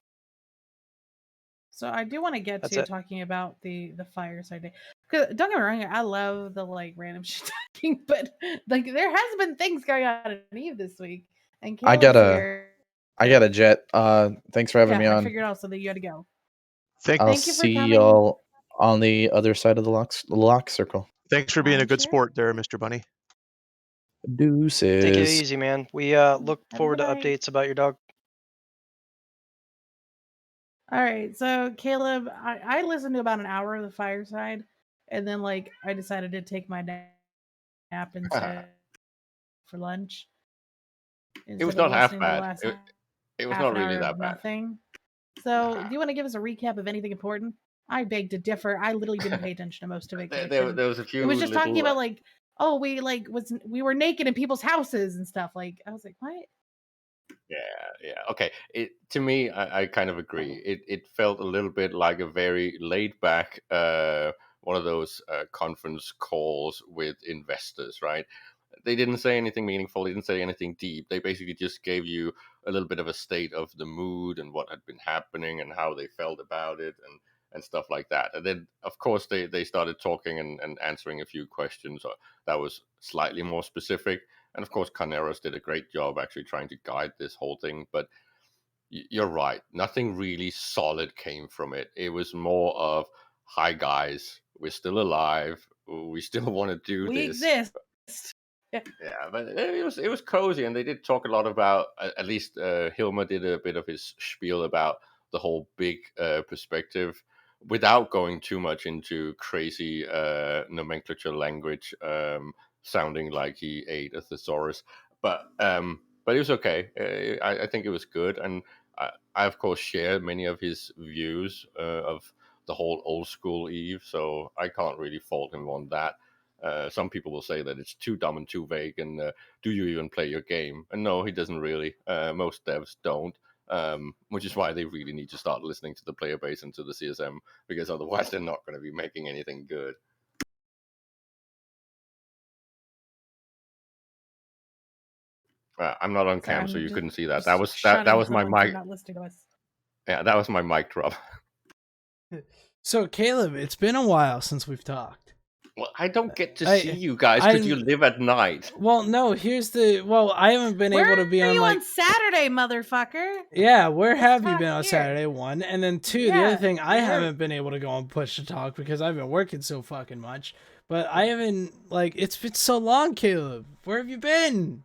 So I do want to get That's to it. talking about the fireside day. Because don't get me wrong, I love the like random shit talking, but like there has been things going on in Eve this week, and I Caleb's got a here. I got a jet. Thanks for having me I on. figured also that you had to go. Thank, I'll Thank you for see coming. y'all on the other side of the lock circle. thanks for being a I'm good sure. sport there, Mr. Bunny. Deuces. Take it easy, man. We look Have a forward good to night. updates about your dog. All right, so Caleb, I listened to about an hour of the fireside, and then like I decided to take my nap instead for lunch. It was Instead of not half listening to the bad. last It was half not an really hour that of bad. nothing. So, do you want to give us a recap of anything important? I beg to differ. I literally didn't pay attention to most of it. There was a few. It was just talking little, about like, oh, we were naked in people's houses and stuff. Like, I was like, what? Yeah. Okay. To me, I kind of agree. It felt a little bit like a very laid back one of those conference calls with investors, right? They didn't say anything meaningful. They didn't say anything deep. They basically just gave you a little bit of a state of the mood and what had been happening and how they felt about it. and stuff like that. And then, of course, they started talking and answering a few questions that was slightly more specific. And of course, Carneros did a great job actually trying to guide this whole thing. But you're right. Nothing really solid came from it. It was more of, hi, guys, we're still alive. We still want to do We this. exist. Yeah, but it was cozy, and they did talk a lot about. At least Hilmer did a bit of his spiel about the whole big perspective, without going too much into crazy nomenclature language, sounding like he ate a thesaurus. But it was okay. I think it was good, and I of course share many of his views of the whole old school Eve, so I can't really fault him on that. Some people will say that it's too dumb and too vague, and do you even play your game? And no, he doesn't really. Most devs don't, which is why they really need to start listening to the player base and to the CSM, because otherwise they're not going to be making anything good. I'm not on Sorry, cam, so I'm you just- couldn't see that. just That was shutting my someone from mic. not listening to us. Yeah, that was my mic drop. So Caleb, it's been a while since we've talked. Well, I don't get to see you guys because you live at night. Well, no, I haven't been Where able to be are on you like on Saturday, motherfucker? Yeah, where have you talk been on here. Saturday? One, and then two, the Yeah, other thing, I where- haven't been able to go on Push to Talk because I've been working so fucking much. But I haven't, like, it's been so long, Caleb. Where have you been?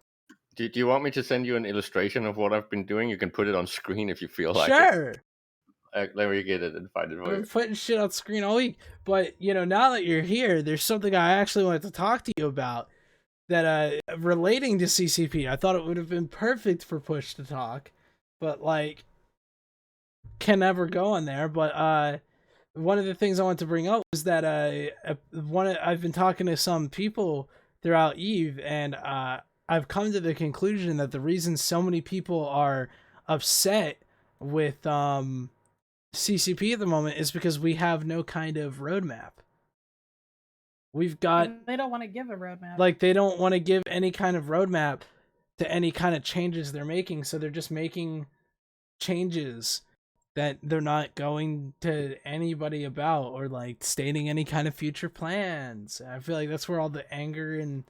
Do you want me to send you an illustration of what I've been doing? You can put it on screen if you feel like it. Sure. Let me get it and find it I've for been you. putting shit on screen all week. But, now that you're here, there's something I actually wanted to talk to you about that, relating to CCP. I thought it would have been perfect for Push to Talk, but, like, can never go on there. But, one of the things I want to bring up was that I've been talking to some people throughout Eve, and I've come to the conclusion that the reason so many people are upset with CCP at the moment is because we have no kind of roadmap. We've got They don't want to give a roadmap. like they don't want to give any kind of roadmap to any kind of changes they're making, so they're just making changes that they're not going to anybody about or like stating any kind of future plans. I feel like that's where all the anger and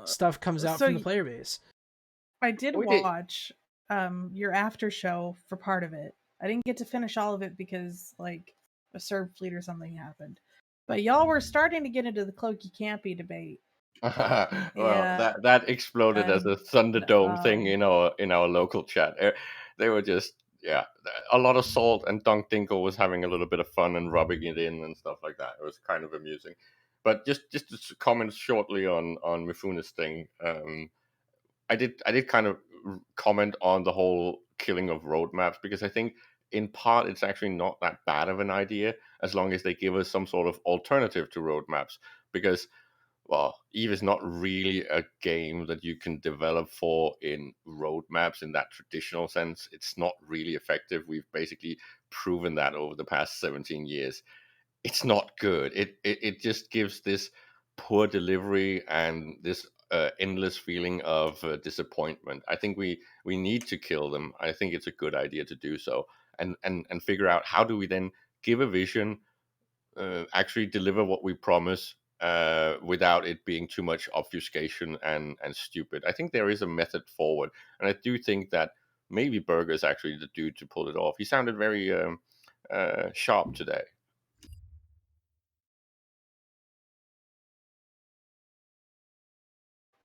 stuff comes out so from the player base. I did We did- watch your after show for part of it. I didn't get to finish all of it because like a Serb fleet or something happened. But y'all were starting to get into the Cloaky Campy debate. Well, Yeah. that exploded as a Thunderdome thing um, in our local chat. They were just a lot of salt, and Dunk Dinkle was having a little bit of fun and rubbing it in and stuff like that. It was kind of amusing. But just to comment shortly on Mifune's thing, I did kind of comment on the whole killing of roadmaps, because I think in part it's actually not that bad of an idea as long as they give us some sort of alternative to roadmaps. Because, well, Eve is not really a game that you can develop for in roadmaps in that traditional sense. It's not really effective. We've basically proven that over the past 17 years. It's not good. It just gives this poor delivery and this endless feeling of disappointment. I think we need to kill them. I think it's a good idea to do so, and figure out how do we then give a vision, actually deliver what we promise, without it being too much obfuscation and stupid. I think there is a method forward, and I do think that maybe Berger is actually the dude to pull it off. He sounded very sharp today.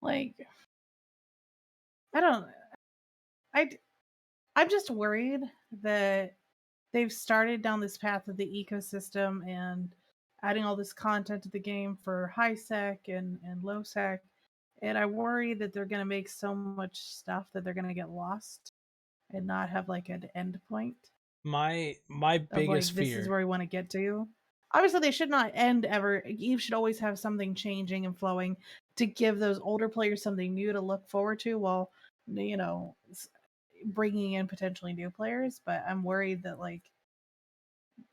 like I don't I'm just worried that they've started down this path of the ecosystem and adding all this content to the game for high sec and low sec. And I worry that they're going to make so much stuff that they're going to get lost and not have like an end point My of like, biggest this fear. is where we want to get to. Obviously, they should not end ever. Eve should always have something changing and flowing to give those older players something new to look forward to while, bringing in potentially new players. But I'm worried that like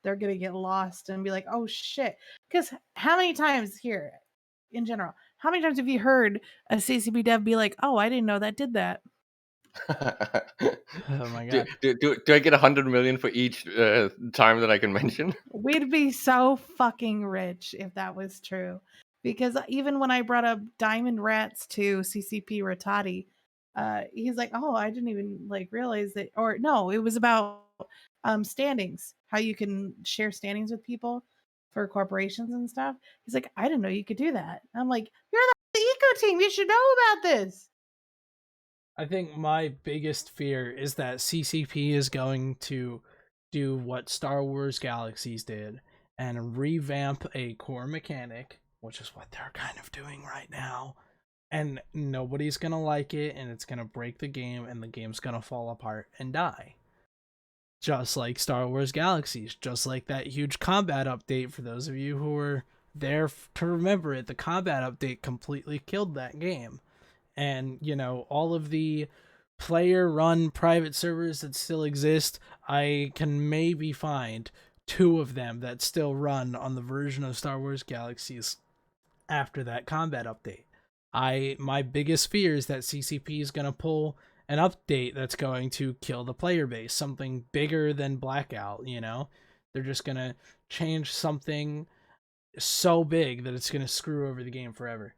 they're gonna get lost and be like, oh shit. Because how many times here in general, how many times have you heard a CCP dev be like, oh, I didn't know that did that? Oh my do, god. do I get 100 million for each time that I can mention? We'd be so fucking rich if that was true. Because even when I brought up diamond rats to CCP Ratati, he's like, "Oh, I didn't even like realize that." Or no, it was about standings, how you can share standings with people for corporations and stuff. He's like, "I didn't know you could do that." I'm like, "You're the eco team. You should know about this." I think my biggest fear is that CCP is going to do what Star Wars Galaxies did and revamp a core mechanic, which is what they're kind of doing right now. And nobody's going to like it, and it's going to break the game, and the game's going to fall apart and die. Just like Star Wars Galaxies, just like that huge combat update. For those of you who were there to remember it, the combat update completely killed that game. And all of the player run private servers that still exist, I can maybe find 2 of them that still run on the version of Star Wars Galaxies after that combat update. My biggest fear is that CCP is going to pull an update that's going to kill the player base, something bigger than Blackout. They're just going to change something so big that it's going to screw over the game forever.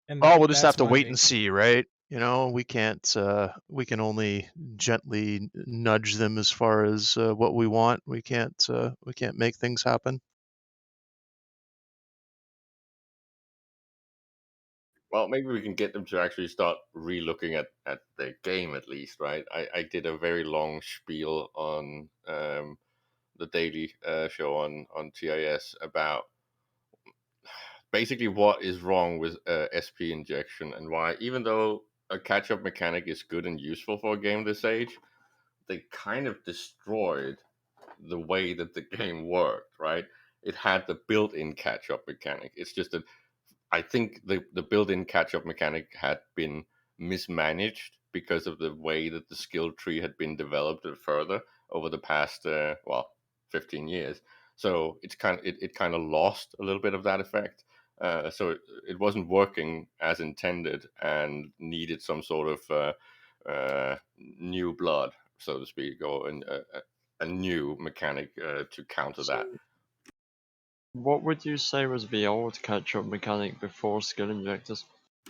And Oh, we'll just that's have to my wait big and see, right? We can't. We can only gently nudge them as far as what we want. We can't. We can't make things happen. Well, maybe we can get them to actually start re-looking at the game at least, right? I did a very long spiel on the daily show on TIS about basically what is wrong with SP injection and why, even though a catch-up mechanic is good and useful for a game this age, they kind of destroyed the way that the game worked, right? It had the built-in catch-up mechanic. It's just that I think the built-in catch-up mechanic had been mismanaged because of the way that the skill tree had been developed further over the past 15 years. So it kind of lost a little bit of that effect. So it wasn't working as intended and needed some sort of new blood, so to speak, or a new mechanic to counter that. So, what would you say was the old catch-up mechanic before skill injectors?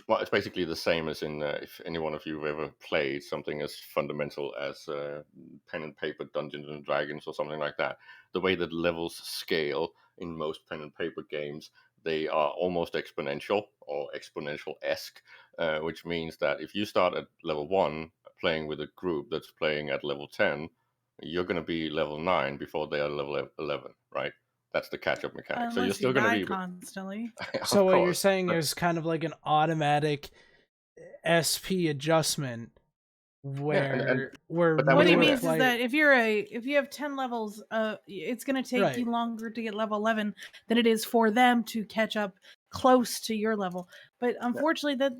Well, it's basically the same as in if any one of you have ever played something as fundamental as pen and paper Dungeons and Dragons or something like that. The way that levels scale in most pen and paper games, they are almost exponential or exponential-esque, which means that if you start at level 1 playing with a group that's playing at level 10, you're going to be level 9 before they are level 11, right? That's the catch-up mechanic. So you're Unless you still going to die be, constantly. So of what you're course, saying but is kind of like an automatic SP adjustment yeah, where but that What was he newer in there. means is player that if you have 10 levels, it's going to take you right. longer to get level 11 than it is for them to catch up close to your level. But unfortunately, that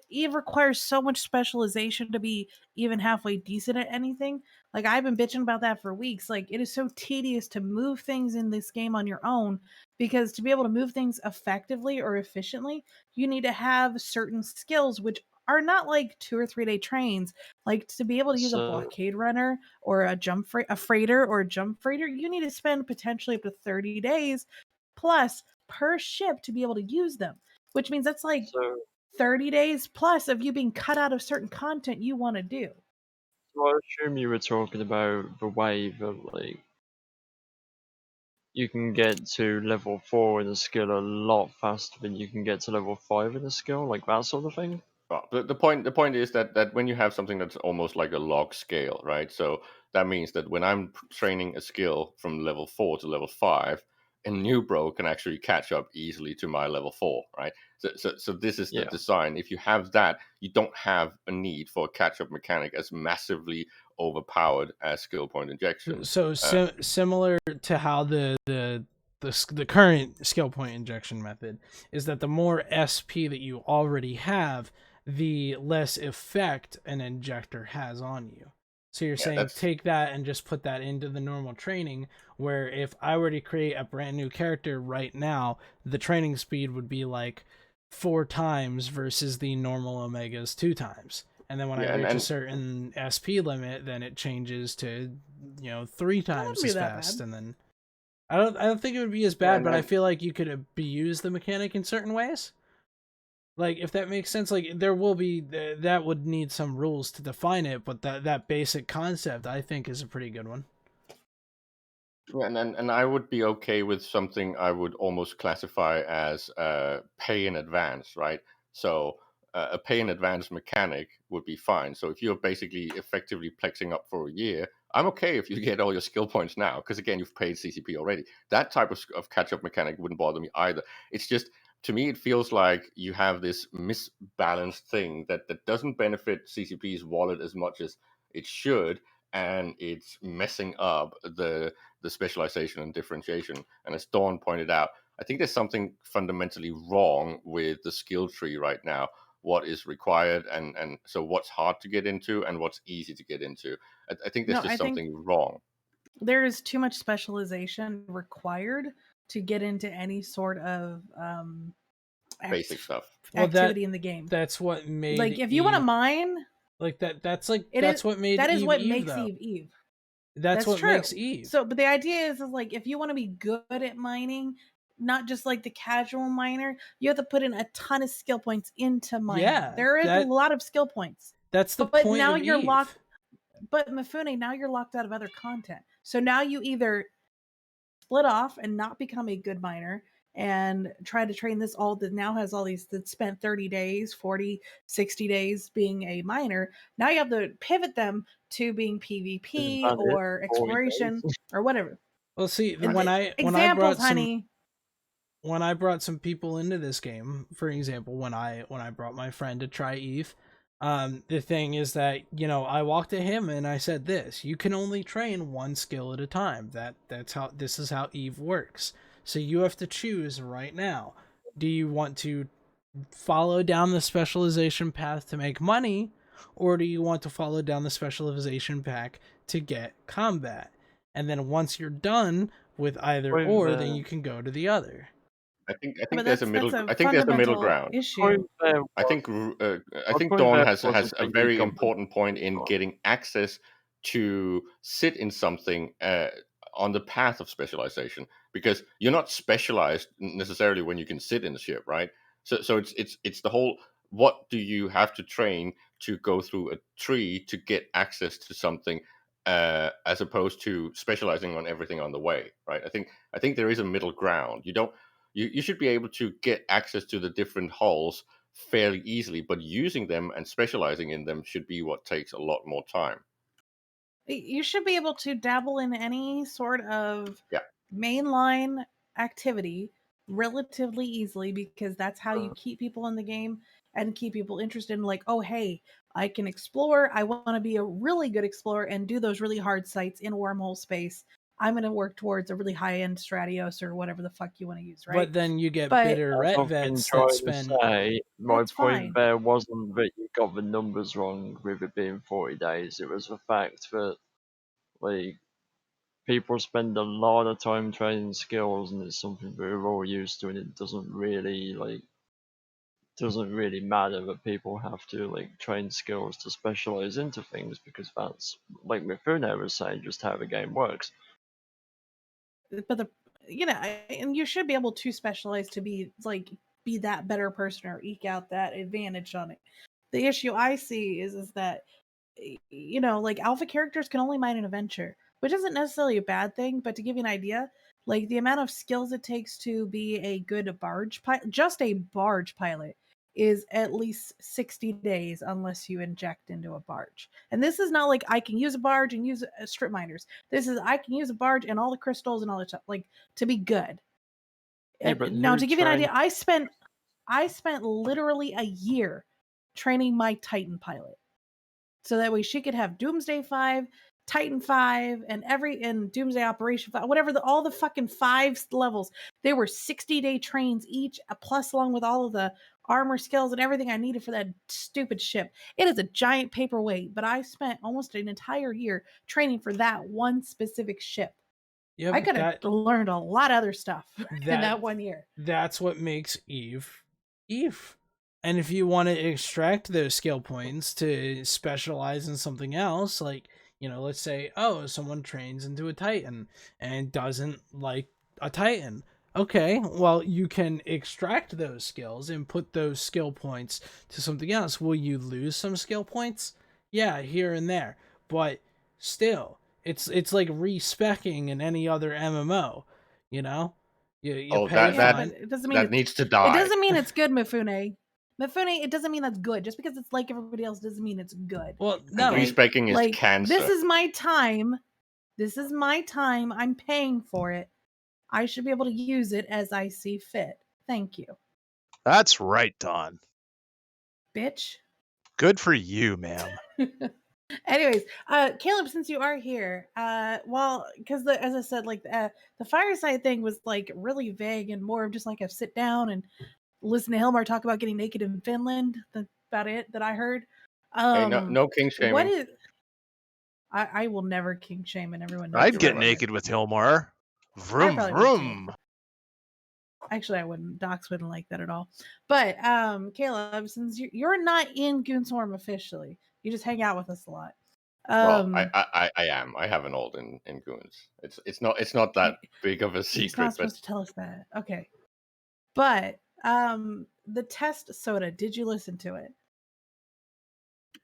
it requires so much specialization to be even halfway decent at anything. Like I've been bitching about that for weeks. Like it is so tedious to move things in this game on your own because to be able to move things effectively or efficiently, you need to have certain skills which are not like 2 or 3 day trains. Like to be able to use a So, blockade runner or a freighter or a jump freighter, you need to spend potentially up to 30 days plus per ship to be able to use them, which means that's like so, 30 days plus of you being cut out of certain content you want to do. so I assume you were talking about the way that you can get to level 4 in a skill a lot faster than you can get to level 5 in a skill, like that sort of thing. Well, the point is that when you have something that's almost like a log scale, right? So that means that when I'm training a skill from level 4 to level 5, a new bro can actually catch up easily to my level 4, right? So this is the Yeah. design. If you have that, you don't have a need for a catch up mechanic as massively overpowered as skill point injection. So Uh, similar to how the current skill point injection method is that the more SP that you already have, the less effect an injector has on you. So you're yeah, saying that's take that and just put that into the normal training, where if I were to create a brand new character right now, the training speed would be like 4 times versus the normal Omegas 2 times. And then when I reach a certain SP limit, then it changes to 3 times as fast. And then I don't think it would be as bad, but I feel like you could abuse the mechanic in certain ways. Like, if that makes sense, like, there will be, that would need some rules to define it, but that basic concept, I think, is a pretty good one. Yeah, and I would be okay with something I would almost classify as pay in advance, right? So a pay in advance mechanic would be fine. So if you're basically effectively plexing up for a year, I'm okay if you get all your skill points now, because again, you've paid CCP already. That type of catch-up mechanic wouldn't bother me either. It's just, to me, it feels like you have this misbalanced thing that doesn't benefit CCP's wallet as much as it should, and it's messing up the specialization and differentiation. And as Dawn pointed out, I think there's something fundamentally wrong with the skill tree right now. What is required, and so what's hard to get into and what's easy to get into. I think there's just something wrong. There is too much specialization required to get into any sort of basic stuff, activity in the game. That's what made, like, if you want to mine, like that's what made that is Eve, what Eve, makes though. Eve. That's what true. makes Eve. So, but the idea is like, if you want to be good at mining, not just like the casual miner, you have to put in a ton of skill points into mining. Yeah, there is a lot of skill points. That's the but point now of you're Eve. locked. But Mifune, now you're locked out of other content. So now you either split off and not become a good miner and try to train this all that now has all these that spent 30 days, 40, 60 days being a miner. Now you have to pivot them to being PvP or exploration or whatever. Well, see, And when I brought some people into this game, for example, when I brought my friend to try Eve, the thing is that, I walked to him and I said this: you can only train one skill at a time. This is how Eve works. So you have to choose right now. Do you want to follow down the specialization path to make money, or do you want to follow down the specialization path to get combat? And then once you're done with either or, then you can go to the other. I think there's a middle. I think there's a middle ground. Issue. I think Dawn has a very important point in getting access to sit in something on the path of specialization, because you're not specialized necessarily when you can sit in the ship, right? So it's the whole, what do you have to train to go through a tree to get access to something, as opposed to specializing on everything on the way, right? I think there is a middle ground. You should be able to get access to the different hulls fairly easily, but using them and specializing in them should be what takes a lot more time. You should be able to dabble in any sort of mainline activity relatively easily, because that's how you keep people in the game and keep people interested in, like, oh, hey, I can explore. I want to be a really good explorer and do those really hard sites in wormhole space. I'm going to work towards a really high-end Stratios or whatever the fuck you want to use, right? But then you get bitter ret vets that spend... My point there wasn't that you got the numbers wrong with it being 40 days. It was the fact that, like, people spend a lot of time training skills, and it's something that we're all used to, and it doesn't really matter that people have to, like, train skills to specialize into things, because that's, like Mifune was saying, just how the game works. But and you should be able to specialize to be that better person or eke out that advantage on it. The issue I see is that, like, alpha characters can only mine an adventure, which isn't necessarily a bad thing, but to give you an idea, like, the amount of skills it takes to be a good barge pilot, just a barge pilot, is at least 60 days unless you inject into a barge. And this is not like I can use a barge and use strip miners. This is I can use a barge and all the crystals and all the stuff, like, to be good. Yeah, but now, to give you an idea, I spent literally a year training my Titan pilot, so that way she could have Doomsday 5, Titan 5, and Doomsday Operation 5, whatever, all the fucking 5 levels. They were 60-day trains each, plus along with all of the armor skills and everything I needed for that stupid ship. It is a giant paperweight, but I spent almost an entire year training for that one specific ship. I could have learned a lot of other stuff in that 1 year. That's what makes Eve Eve. And if you want to extract those skill points to specialize in something else, like, let's say, someone trains into a Titan and doesn't like a Titan. Okay, well, you can extract those skills and put those skill points to something else. Will you lose some skill points? Yeah, here and there. But still, it's like respecking in any other MMO, you know? You Oh, pay Yeah, but fine. it doesn't mean that it's, needs to it die. doesn't mean it's good, Mifune. Mifune, it doesn't mean that's good. Just because it's like everybody else doesn't mean it's good. Well, And no. respecking is Like, cancer. this is my time. This is my time. I'm paying for it. I should be able to use it as I see fit. Thank you, That's right, Don. bitch. Good for you, ma'am. Anyways, Caleb, since you are here, well, because as I said, like the fireside thing was like really vague and more of just like a sit down and listen to Hilmar talk about getting naked in Finland. That's about it that I heard. Hey, no king shaming. What is? I will never king shame, and everyone knows I'd that. get naked with Hilmar. Vroom, probably would, too. vroom. Actually, I wouldn't. Docs wouldn't like that at all. But Caleb, since you're not in Goonswarm officially, you just hang out with us a lot. Well, I am. I have an old in Goons. It's not that big of a You're secret. not supposed to tell us that. Okay. But the test soda, did you listen to it?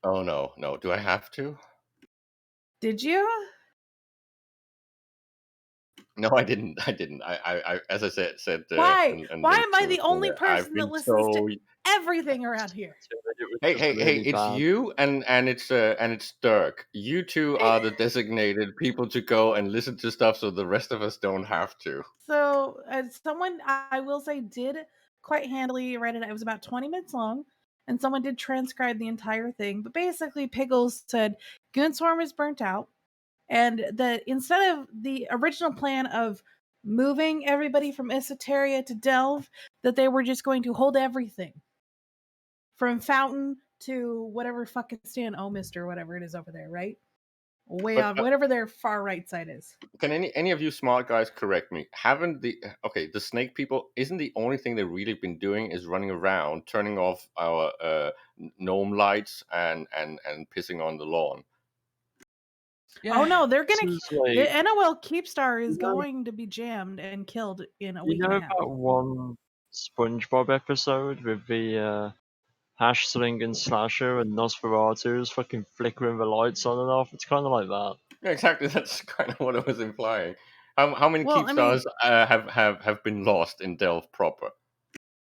Oh no. Do I have to? Did you? No, I didn't. I as I said. Why? And Why linked am I to the it, only I've person that been listens to everything around here? Hey, really it's bad. you and it's Dirk. You two are the designated people to go and listen to stuff, so the rest of us don't have to. So someone, I will say, did quite handily write it. It was about 20 minutes long, and someone did transcribe the entire thing. But basically, Piggles said Goonswarm is burnt out, and that instead of the original plan of moving everybody from Esoteria to Delve, that they were just going to hold everything from Fountain to whatever fucking stand, Mist or whatever it is over there, right? Way But, on whatever their far right side is. Can any of you smart guys correct me? Haven't the snake people, isn't the only thing they've really been doing is running around, turning off our gnome lights and pissing on the lawn? Oh no, they're gonna This is like, the NOL Keepstar is You know- going to be jammed and killed in a you week and know a half. about one SpongeBob episode with the hash sling and slasher and Nosferatu's fucking flickering the lights on and off? It's kind of like that. Yeah, exactly. That's kind of what I was implying. How many Well, I mean- Keepstars have been lost in Delve proper?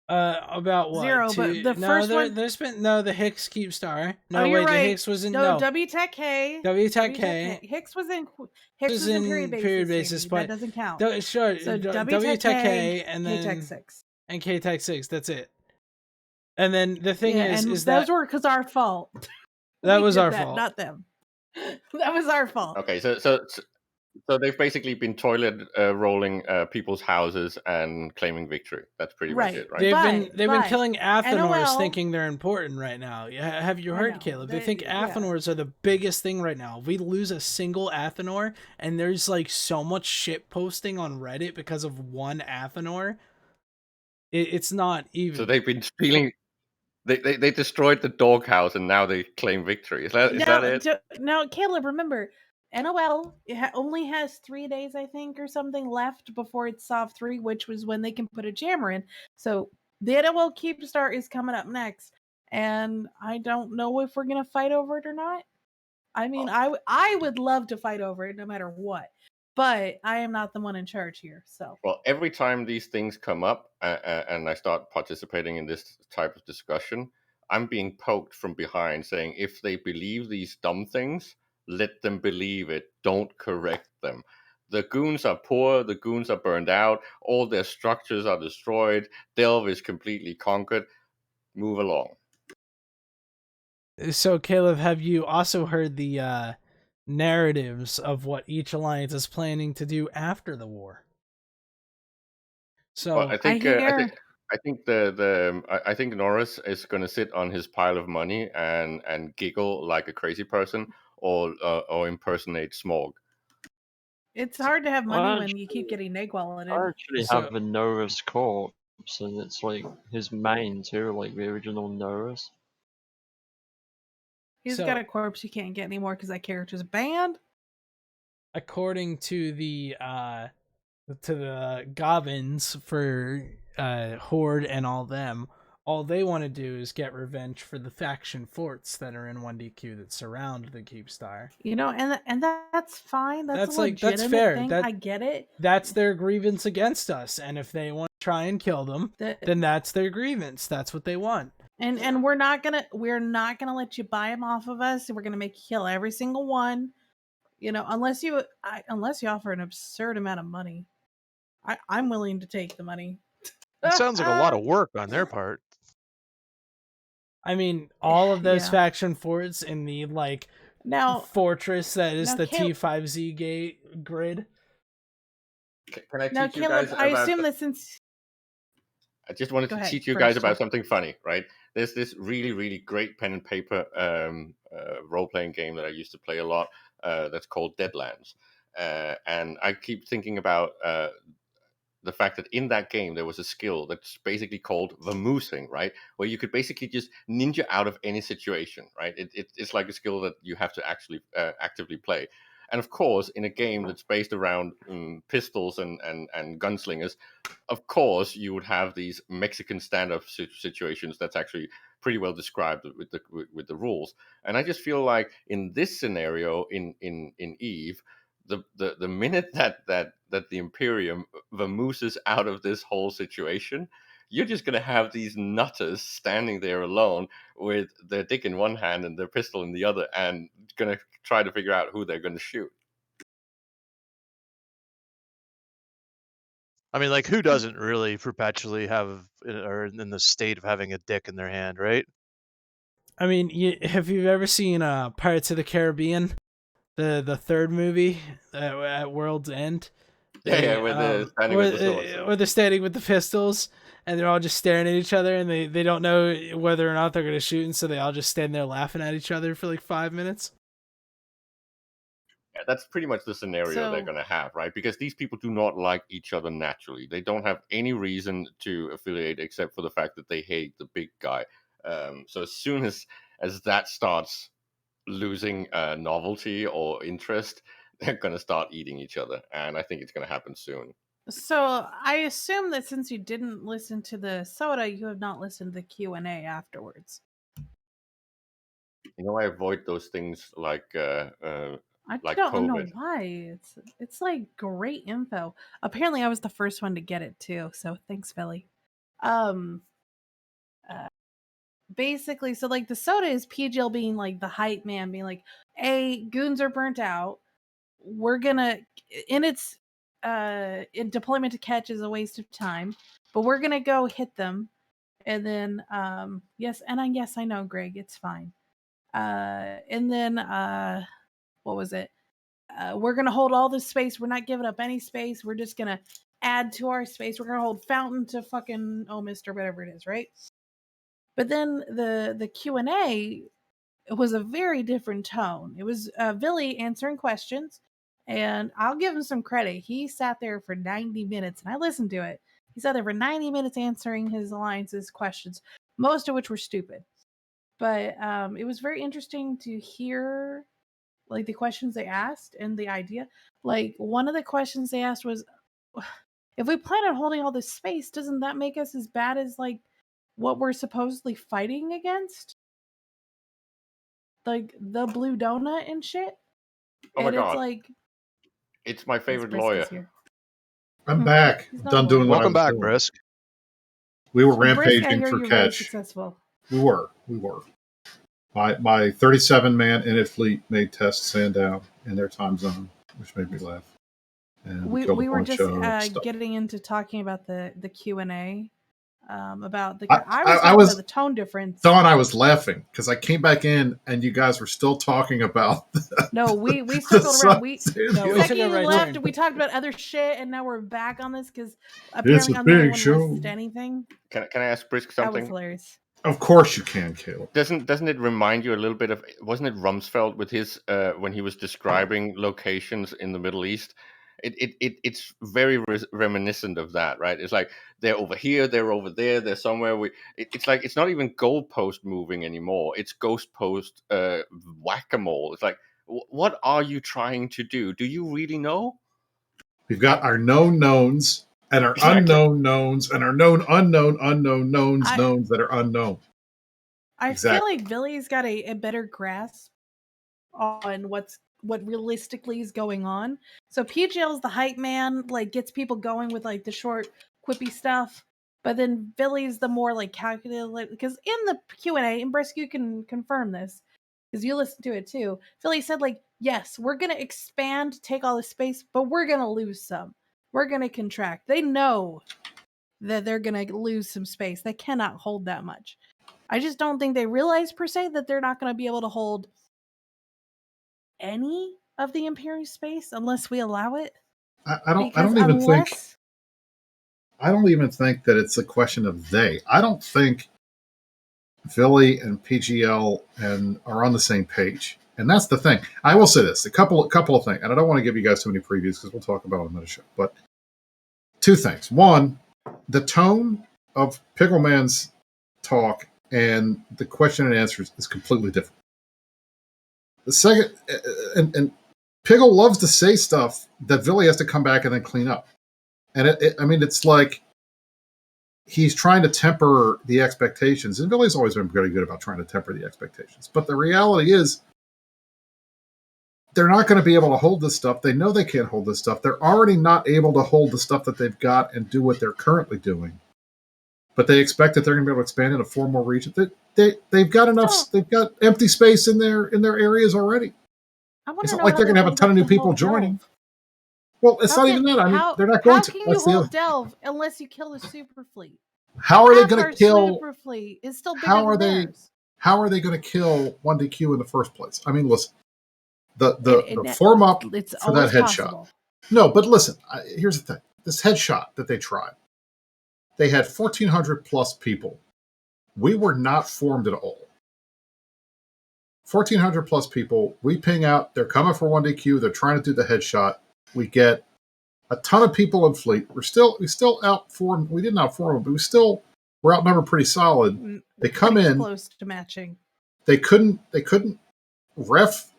About what? 0, but the first one- there's been the Hicks Keepstar. No, Oh, you're wait, the right. Hicks was in No, WTech K. WTech K. Hicks was in period basis, but that doesn't count. Sure, So WTech K and then K-Tech 6. and K-Tech 6. That's it. And then the thing and is those that were because our fault. that We was did our that, fault, not them. That was our fault. Okay, so they've basically been toilet rolling people's houses and claiming victory. That's pretty much Right. it, right? They've been But killing Athenors NOL thinking they're important right now. Have you I heard, know. Caleb? They think Yeah. Athenors are the biggest thing right now. If we lose a single Athenor, and there's like so much shit posting on Reddit because of one Athenor, it's not even. So they've been stealing. They destroyed the doghouse and now they claim victory. Is that it? Now, Caleb, remember, NOL only has 3 days, I think, or something left before it's Soft 3, which was when they can put a jammer in. So the NOL Keepstar is coming up next, and I don't know if we're gonna fight over it or not. I mean, I would love to fight over it no matter what, but I am not the one in charge here. So Well, every time these things come up and I start participating in this type of discussion, I'm being poked from behind saying if they believe these dumb things, let them believe it. Don't correct them. The goons are poor, the goons are burned out, all their structures are destroyed, Delve is completely conquered. Move along. So, Caleb, have you also heard the narratives of what each alliance is planning to do after the war? So, Well, I think I think Norris is going to sit on his pile of money and giggle like a crazy person, or impersonate Smog. it's hard to have money Well, when you keep getting Nagwall in I it. actually So- have a Norris Corp. and it's like his main too, like the original Norris. He's So- got a corpse you can't get anymore because that character's banned. According to the Goblins for Horde and all them, all they want to do is get revenge for the faction forts that are in 1DQ that surround the Keepstar. You know, and that's fine. That's a Like, legitimate that's fair. thing. I get it. That's their grievance against us, and if they want to try and kill them, That- then that's their grievance. That's what they want. And we're not gonna let you buy them off of us. We're gonna make you kill every single one. You know, unless you offer an absurd amount of money. I'm willing to take the money. It sounds like a lot of work on their part. I mean, all of those Yeah. faction forts in the Now, fortress that is now, the Caleb- T5Z gate grid. Can I now, teach you Caleb, guys I about assume that since I just wanted Go to ahead, teach you guys first, about Jeff. something funny, right? There's this really, really great pen and paper role-playing game that I used to play a lot that's called Deadlands. And I keep thinking about the fact that in that game there was a skill that's basically called vamoosing, right? Where you could basically just ninja out of any situation, right? It's like a skill that you have to actually actively play. And of course, in a game that's based around pistols and gunslingers, of course, you would have these Mexican standoff situations that's actually pretty well described with the rules. And I just feel like in this scenario, in Eve, the minute that the Imperium vamooses out of this whole situation, you're just going to have these nutters standing there alone with their dick in one hand and their pistol in the other, and going to try to figure out who they're going to shoot. I mean, like, who doesn't really perpetually have or in the state of having a dick in their hand, right? I mean, have you ever seen Pirates of the Caribbean, the third movie at World's End? Yeah, where they're standing with the swords. Where they're standing with the pistols, and they're all just staring at each other, and they don't know whether or not they're going to shoot, and so they all just stand there laughing at each other for like 5 minutes. Yeah, that's pretty much the scenario they're So- going to have, right? Because these people do not like each other naturally. They don't have any reason to affiliate except for the fact that they hate the big guy. So as soon as that starts losing novelty or interest, they're going to start eating each other, and I think it's going to happen soon. So I assume that since you didn't listen to the soda, you have not listened to the Q&A afterwards. You know, I avoid those things like I like don't know COVID. why. It's like great info. Apparently, I was the first one to get it too. So thanks, Philly. Basically, so like the soda is PGL being like the hype man, being like, "Hey, goons are burnt out. We're gonna in its in deployment to catch is a waste of time, but we're gonna go hit them." And then yes, I know, Greg, it's fine. And then what was it? We're gonna hold all this space. We're not giving up any space. We're just gonna add to our space. We're gonna hold fountain to fucking Mist or whatever it is, right? But then the Q&A was a very different tone. It was Billy answering questions, and I'll give him some credit. He sat there for 90 minutes, and I listened to it. He sat there for 90 minutes answering his alliance's questions, most of which were stupid. But it was very interesting to hear like the questions they asked and the idea. Like one of the questions they asked was, if we plan on holding all this space, doesn't that make us as bad as like what we're supposedly fighting against? Like the blue donut and shit? Oh my and God. it's like, It's my favorite Brisk lawyer. is here. I'm back. He's I'm not done a doing what I Welcome was back, doing. Brisk. We were So Brisk, I rampaging hear for you're very catch. successful. We were. My 37-man Init fleet made Test stand down in their time zone, which made me laugh. And we killed a We were bunch just of stuff. getting into talking about the Q&A. About the I was talking was- about the tone difference. Dawn, I was laughing because I came back in and you guys were still talking about. No, we circled around. We No, we second took a you right left, turn. we talked about other shit, and now we're back on this because apparently a I'm the only big one who show. listens to anything. Can I ask Brisk That was something? hilarious. Of course you can, Caleb. Doesn't it remind you a little bit of, wasn't it Rumsfeld with his when he was describing locations in the Middle East? It's very reminiscent of that, right? It's like they're over here, they're over there, they're somewhere. It's like it's not even goalpost moving anymore. It's ghost post whack-a-mole. It's like, what are you trying to do? Do you really know? We've got our known knowns and our Exactly. unknown knowns and our known unknown knowns knowns that are unknown. I Exactly. feel like Billy's got a better grasp on what realistically is going on. So PGL's the hype man, like gets people going with like the short, quippy stuff. But then Billy's the more like calculated, because in the Q&A, and Brisk, you can confirm this because you listen to it too. Billy said like, yes, we're gonna expand, take all the space, but we're gonna lose some. We're gonna contract. They know that they're gonna lose some space. They cannot hold that much. I just don't think they realize per se that they're not going to be able to hold any of the Imperium space unless we allow it. I don't even think that it's a question of they. I don't think Philly and PGL are on the same page. And that's the thing. I will say this, a couple of things, and I don't want to give you guys too many previews because we'll talk about it in another show. But two things. One, the tone of Pickleman's talk and the question and answers is completely different. The second, and Pickle loves to say stuff that Billy has to come back and then clean up. And it's like he's trying to temper the expectations. And Billy's always been pretty good about trying to temper the expectations. But the reality is, they're not going to be able to hold this stuff. They know they can't hold this stuff. They're already not able to hold the stuff that they've got and do what they're currently doing. But they expect that they're going to be able to expand into 4 more regions. They've got enough. They've got empty space in their areas already. It's not like they're going to have a ton of new people joining. Well, it's not even that. I mean, they're not going to. How can you hold Delve unless you kill the super fleet? How are they going to kill? Super fleet is still bigger than theirs. How are they going to kill 1DQ in the first place? I mean, listen, the form up for that headshot. No, but listen, here's the thing. This headshot that they tried, they had 1,400 plus people. We were not formed at all. 1,400 plus people. We ping out. They're coming for 1DQ. They're trying to do the headshot. We get a ton of people in fleet. We still outformed. We didn't outform them, but we're outnumbered pretty solid. They come in close to matching. They couldn't ref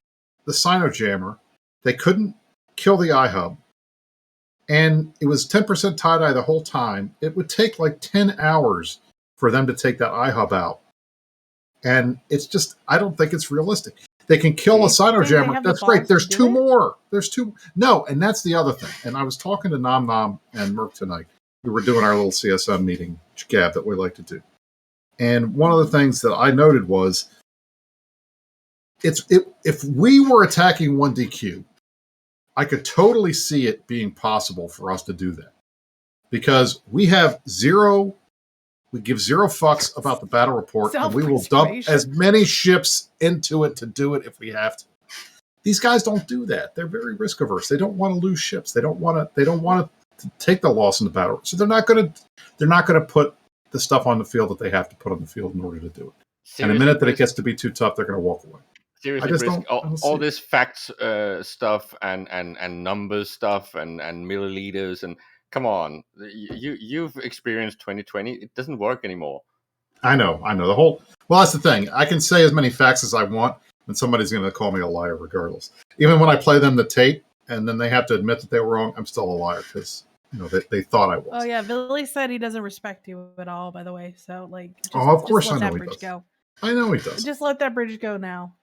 the Sinojammer. They couldn't kill the iHub. And it was 10% tie-dye the whole time. It would take like 10 hours for them to take that iHub out. And it's just, I don't think it's realistic. They can kill a Sinojammer. That's great. There's 2 more. There's 2. No, and that's the other thing. And I was talking to Nom Nom and Merc tonight. We were doing our little CSM meeting, Gab, that we like to do. And one of the things that I noted was, if we were attacking 1DQ, I could totally see it being possible for us to do that. Because we give zero fucks about the battle report, and we will dump as many ships into it to do it if we have to. These guys don't do that. They're very risk averse. They don't want to lose ships. They don't want to take the loss in the battle. So they're not going to put the stuff on the field that they have to put on the field in order to do it. Seriously, and the minute that it gets to be too tough, they're going to walk away. Seriously, all this facts stuff and numbers stuff and milliliters and come on, you've experienced 2020. It doesn't work anymore. I know. Well, that's the thing. I can say as many facts as I want, and somebody's going to call me a liar regardless. Even when I play them the tape, and then they have to admit that they were wrong, I'm still a liar because they thought I was. Oh yeah, Billy said he doesn't respect you at all. By the way, so like, of course just I let know that bridge go. I know he does. Just let that bridge go now.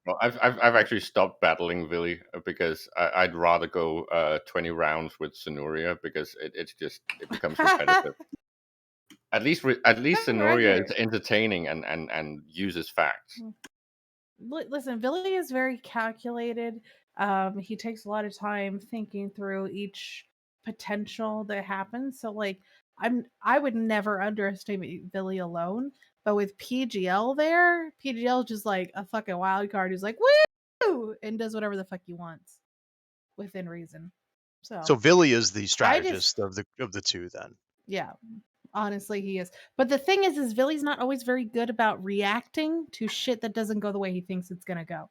Well, I've actually stopped battling Billy because I'd rather go 20 rounds with Sonoria because it becomes repetitive. At least Sonoria is entertaining and uses facts. Listen, Billy is very calculated. He takes a lot of time thinking through each potential that happens. So like, I would never underestimate Billy alone. But with PGL there, PGL is just like a fucking wild card who's like, woo! And does whatever the fuck he wants within reason. So Billy is the strategist of the two then. Yeah. Honestly, he is. But the thing is Billy's not always very good about reacting to shit that doesn't go the way he thinks it's going to go.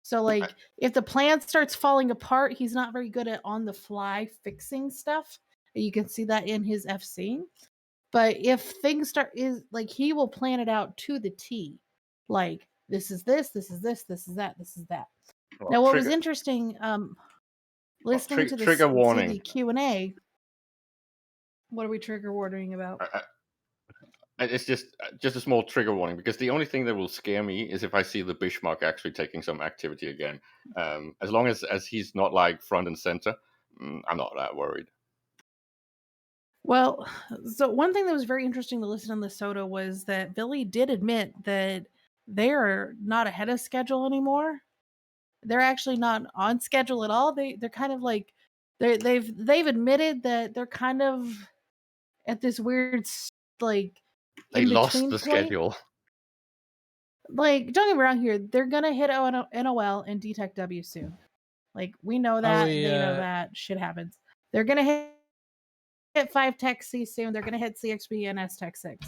So like if the plan starts falling apart, he's not very good at on the fly fixing stuff. You can see that in his FC. But if things start is like he will plan it out to the T. Like this is this, this is this, this is that, this is that. Well, Now what was interesting listening to trigger warning. the Q&A. What are we trigger warning about? It's just a small trigger warning, because the only thing that will scare me is if I see the Bismarck actually taking some activity again. As long as he's not like front and center, I'm not that worried. Well, so one thing that was very interesting to listen on the Soda was that Billy did admit that they are not ahead of schedule anymore. They're actually not on schedule at all. They're kind of like they've admitted that they're kind of at this weird like They lost the schedule. Like, don't get me wrong here. They're gonna hit NOL and Detect W soon. Like, we know that. They know that. Shit happens. They're gonna hit 5 Tech C soon. They're gonna hit CXP and S Tech 6.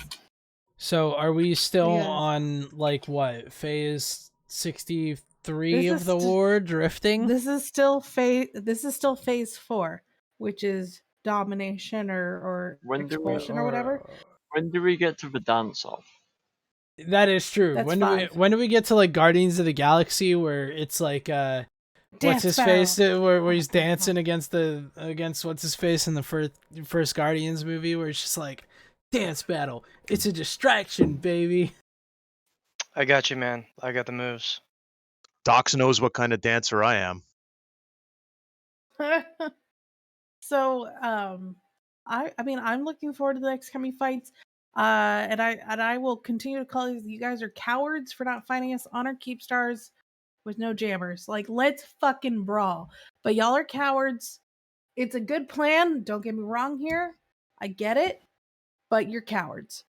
So are we still on like what, phase 63 of the war, drifting? This is still phase 4, which is domination or expulsion or whatever. When do we get to the dance off? That is true. That's when do we get to like Guardians of the Galaxy, where it's like what's his face, where he's dancing against what's his face in the first Guardians movie, where it's just like dance battle. It's a distraction, baby. I got you, man. I got the moves. Dox knows what kind of dancer I am. So, I mean, I'm looking forward to the next coming fights. And I will continue to call you guys are cowards for not finding us Honor Keep Stars with no jammers. Like, let's fucking brawl. But y'all are cowards. It's a good plan. Don't get me wrong here. I get it. But you're cowards.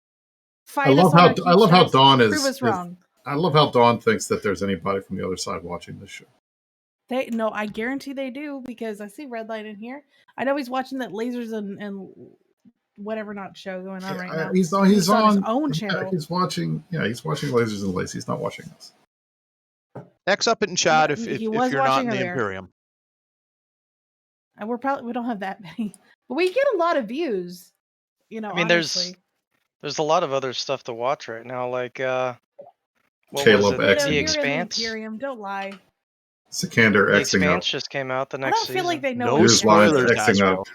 I love how Dawn is. Prove us wrong. I love how Dawn thinks that there's anybody from the other side watching this show. No, I guarantee they do, because I see Red Light in here. I know he's watching that Lasers and whatever not show going on right now. He's on his own channel. He's watching Lasers and Lace. He's not watching us. X up it in chat if you're not in the Imperium. And we don't have that many, but we get a lot of views. You know, I mean, honestly. there's a lot of other stuff to watch right now, like what Caleb was it? X. The Expanse. Imperium, don't lie. Sikander The Xing Expanse up. just came out the next season. I don't feel like they know. No spoilers, Xing up.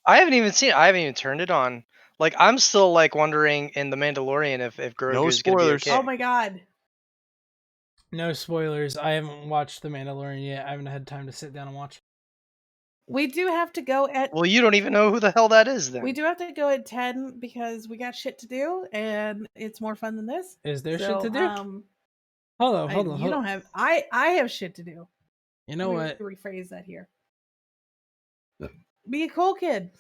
I haven't even seen it. I haven't even turned it on. Like, I'm still like wondering in the Mandalorian if Grogu's gonna be okay. Oh my god. No spoilers. I haven't watched The Mandalorian yet. I haven't had time to sit down and watch. We do have to go at. Well, you don't even know who the hell that is then. We do have to go at 10 because we got shit to do, and it's more fun than this. Is there shit to do? Hold on. You don't have. I have shit to do. You know what? Rephrase that here. Be a cool kid.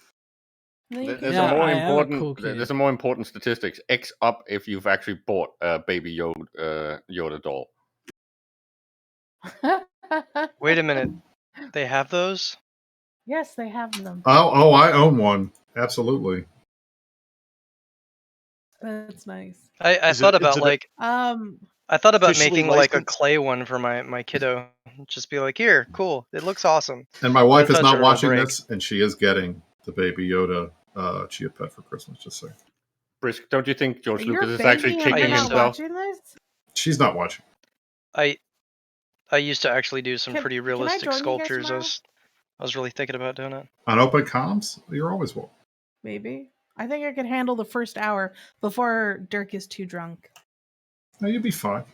There's a more important statistics. X up if you've actually bought a Baby Yoda doll. Wait a minute. They have those? Yes, they have them. Oh, I own one. Absolutely. That's nice. I thought about making like a clay one for my kiddo. Just be like, here, cool. It looks awesome. And my wife is not watching this, and she is getting the Baby Yoda Chia Pet for Christmas. Just saying. Brisk, don't you think George Lucas is actually kicking himself? She's not watching. I used to actually do some pretty realistic sculptures. I was really thinking about doing it. On open comms? You're always welcome. Maybe. I think I could handle the first hour before Dirk is too drunk. No, you'd be fine.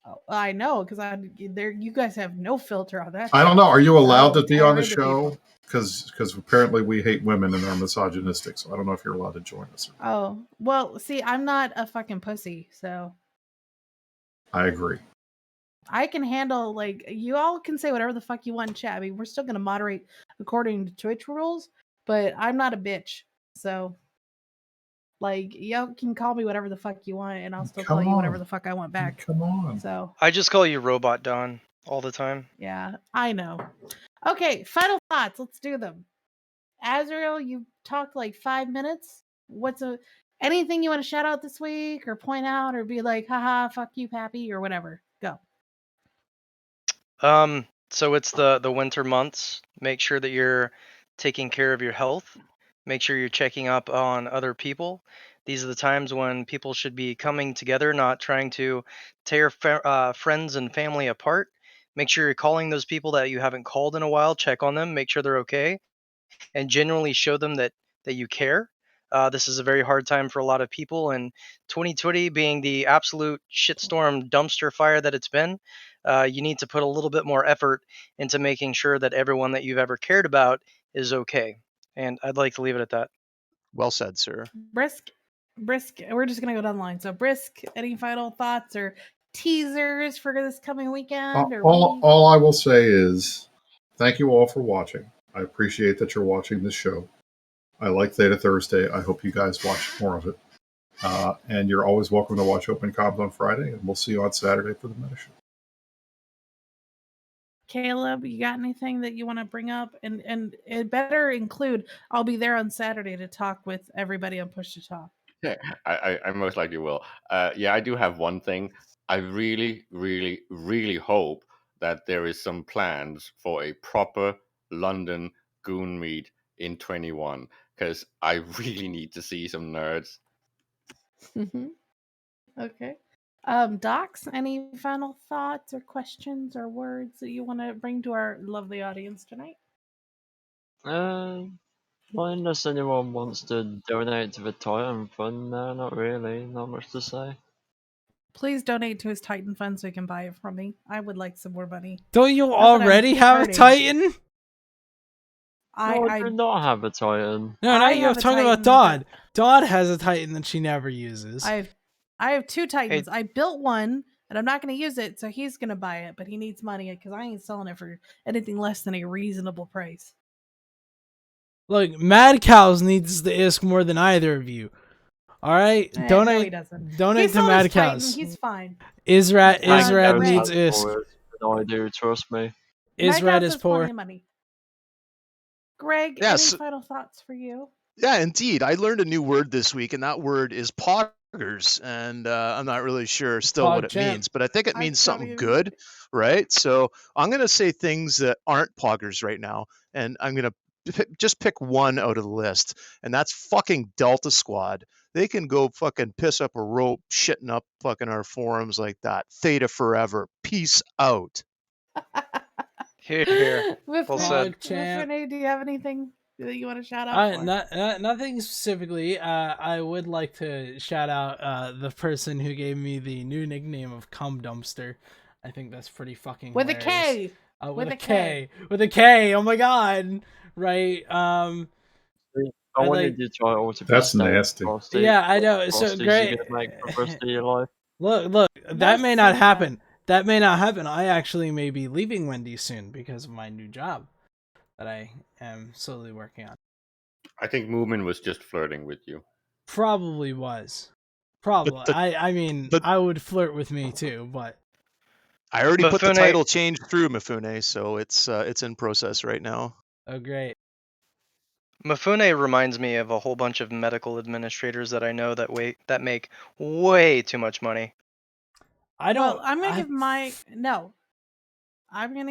Oh, I know, because you guys have no filter on that. I don't know. Are you allowed to be on the show? Because apparently we hate women and are misogynistic, so I don't know if you're allowed to join us. Oh, well, see, I'm not a fucking pussy, so. I agree. I can handle, like, you all can say whatever the fuck you want in chat. I mean, we're still going to moderate according to Twitch rules, but I'm not a bitch. So, like, y'all can call me whatever the fuck you want, and I'll still call you whatever the fuck I want back. Come on. So I just call you Robot Don all the time. Yeah, I know. Okay, final thoughts. Let's do them. Azrael, you talked like 5 minutes. Anything you want to shout out this week or point out or be like, haha, fuck you, Pappy, or whatever? Go. So it's the winter months. Make sure that you're taking care of your health. Make sure you're checking up on other people. These are the times when people should be coming together, not trying to tear friends and family apart. Make sure you're calling those people that you haven't called in a while. Check on them. Make sure they're okay, and genuinely show them that you care. This is a very hard time for a lot of people, and 2020 being the absolute shitstorm dumpster fire that it's been, you need to put a little bit more effort into making sure that everyone that you've ever cared about is okay. And I'd like to leave it at that. Well said, sir. Brisk, we're just gonna go down the line. So Brisk, any final thoughts or teasers for this coming weekend or week? All I will say is thank you all for watching. I appreciate that you're watching this show. I like Theta Thursday. I hope you guys watch more of it. And you're always welcome to watch Open Comms on Friday, and we'll see you on Saturday for the Meta Show. Caleb, you got anything that you want to bring up? And it better include, I'll be there on Saturday to talk with everybody on Push to Talk. Yeah, I most likely will. Yeah, I do have one thing. I really, really, really hope that there is some plans for a proper London Goon Meet in 21, because I really need to see some nerds. Okay. Docs, any final thoughts or questions or words that you want to bring to our lovely audience tonight? Well, unless anyone wants to donate to the Titan Fund, no, not really. Not much to say. Please donate to his Titan Fund so he can buy it from me. I would like some more money. Don't you Not that I'm already have a hurting. Titan? No, I I do not have a Titan. No, I you're have a talking about Titan, Dodd. Dodd has a Titan that she never uses. I have two Titans. I built one, and I'm not going to use it, so he's going to buy it, but he needs money because I ain't selling it for anything less than a reasonable price. Look, Mad Cows needs the ISK more than either of you. All right, No, he doesn't. donate He to sold Mad his Titan. Cows. He's fine. Israd Greg. needs ISK. No, I do, trust me. Israd is has plenty poor. of money. Greg, Yes. any final thoughts for you? Yeah, indeed. I learned a new word this week, and that word is poggers. And I'm not really sure still what it means, but I think it means something good, right? So I'm going to say things that aren't poggers right now, and I'm going to just pick one out of the list, and that's fucking Delta Squad. They can go fucking piss up a rope, shitting up fucking our forums like that. Theta forever. Peace out. Here, here. Well said. Mifune, do you have anything that you want to shout out for? Nothing specifically. I would like to shout out the person who gave me the new nickname of Cum Dumpster. I think that's pretty fucking with hilarious. a K. With a K. With a K. Oh my god. Right. I wanted you to try all to be That's nasty. Frosty. Yeah, I know. So Frosties great. you're gonna make for the rest of your life. Look. That may not happen. That may not happen. I actually may be leaving Wendy's soon because of my new job that I am slowly working on. I think Moomin was just flirting with you. Probably was. Probably. I would flirt with me too, but I already put the title change through Mifune, so it's in process right now. Oh, great. Mifune reminds me of a whole bunch of medical administrators that I know that make way too much money. I'm gonna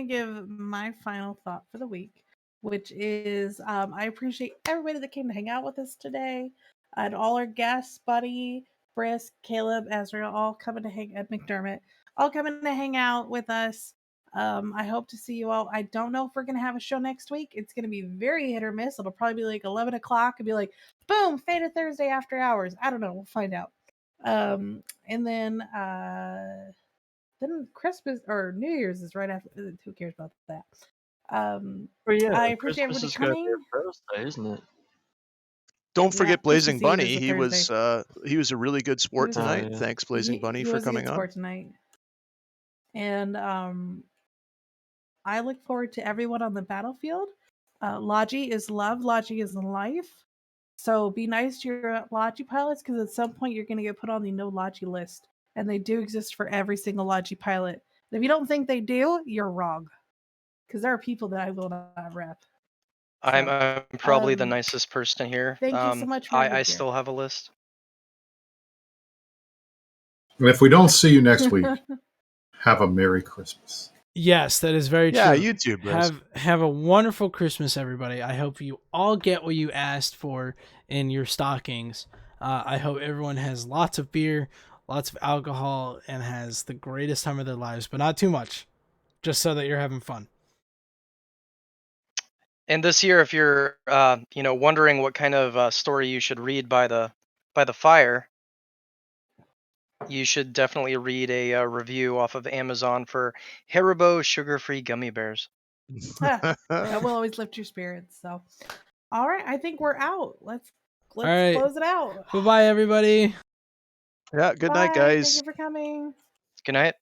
give my final thought for the week, which is I appreciate everybody that came to hang out with us today, and all our guests, Buddy, Brisk, Caleb, Ezra, all coming to McDermott, all coming to hang out with us. I hope to see you all. I don't know if we're gonna have a show next week. It's gonna be very hit or miss. It'll probably be like 11 o'clock and be like, boom, Theta Thursday after hours. I don't know. We'll find out. And then Christmas or New Year's is right after. Who cares about that? I appreciate Christmas everybody is coming. Thursday, isn't it? Don't forget Blazing Christmas Eve Bunny. is a He was a really good sport tonight. yeah. Thanks, Blazing Bunny, for coming on. Tonight. And I look forward to everyone on the battlefield. Logi is love. Logi is life. So be nice to your Logi pilots, because at some point you're going to get put on the no Logi list, and they do exist for every single Logi pilot. And if you don't think they do, you're wrong, because there are people that I will not rep. I'm probably the nicest person here. Thank you so much for I still have a list. And if we don't see you next week, have a Merry Christmas. Yes, that is very Yeah, true. you too, Brisk. Have a wonderful Christmas, everybody. I hope you all get what you asked for in your stockings. I hope everyone has lots of beer, lots of alcohol, and has the greatest time of their lives, but not too much, just so that you're having fun. And this year, if you're wondering what kind of story you should read by the fire, you should definitely read a review off of Amazon for Haribo sugar-free gummy bears. That will always lift your spirits. So, all right, I think we're out. Let's All right. close it out. Bye-bye, everybody. Yeah, good Bye. night, guys. Thank you for coming. Good night.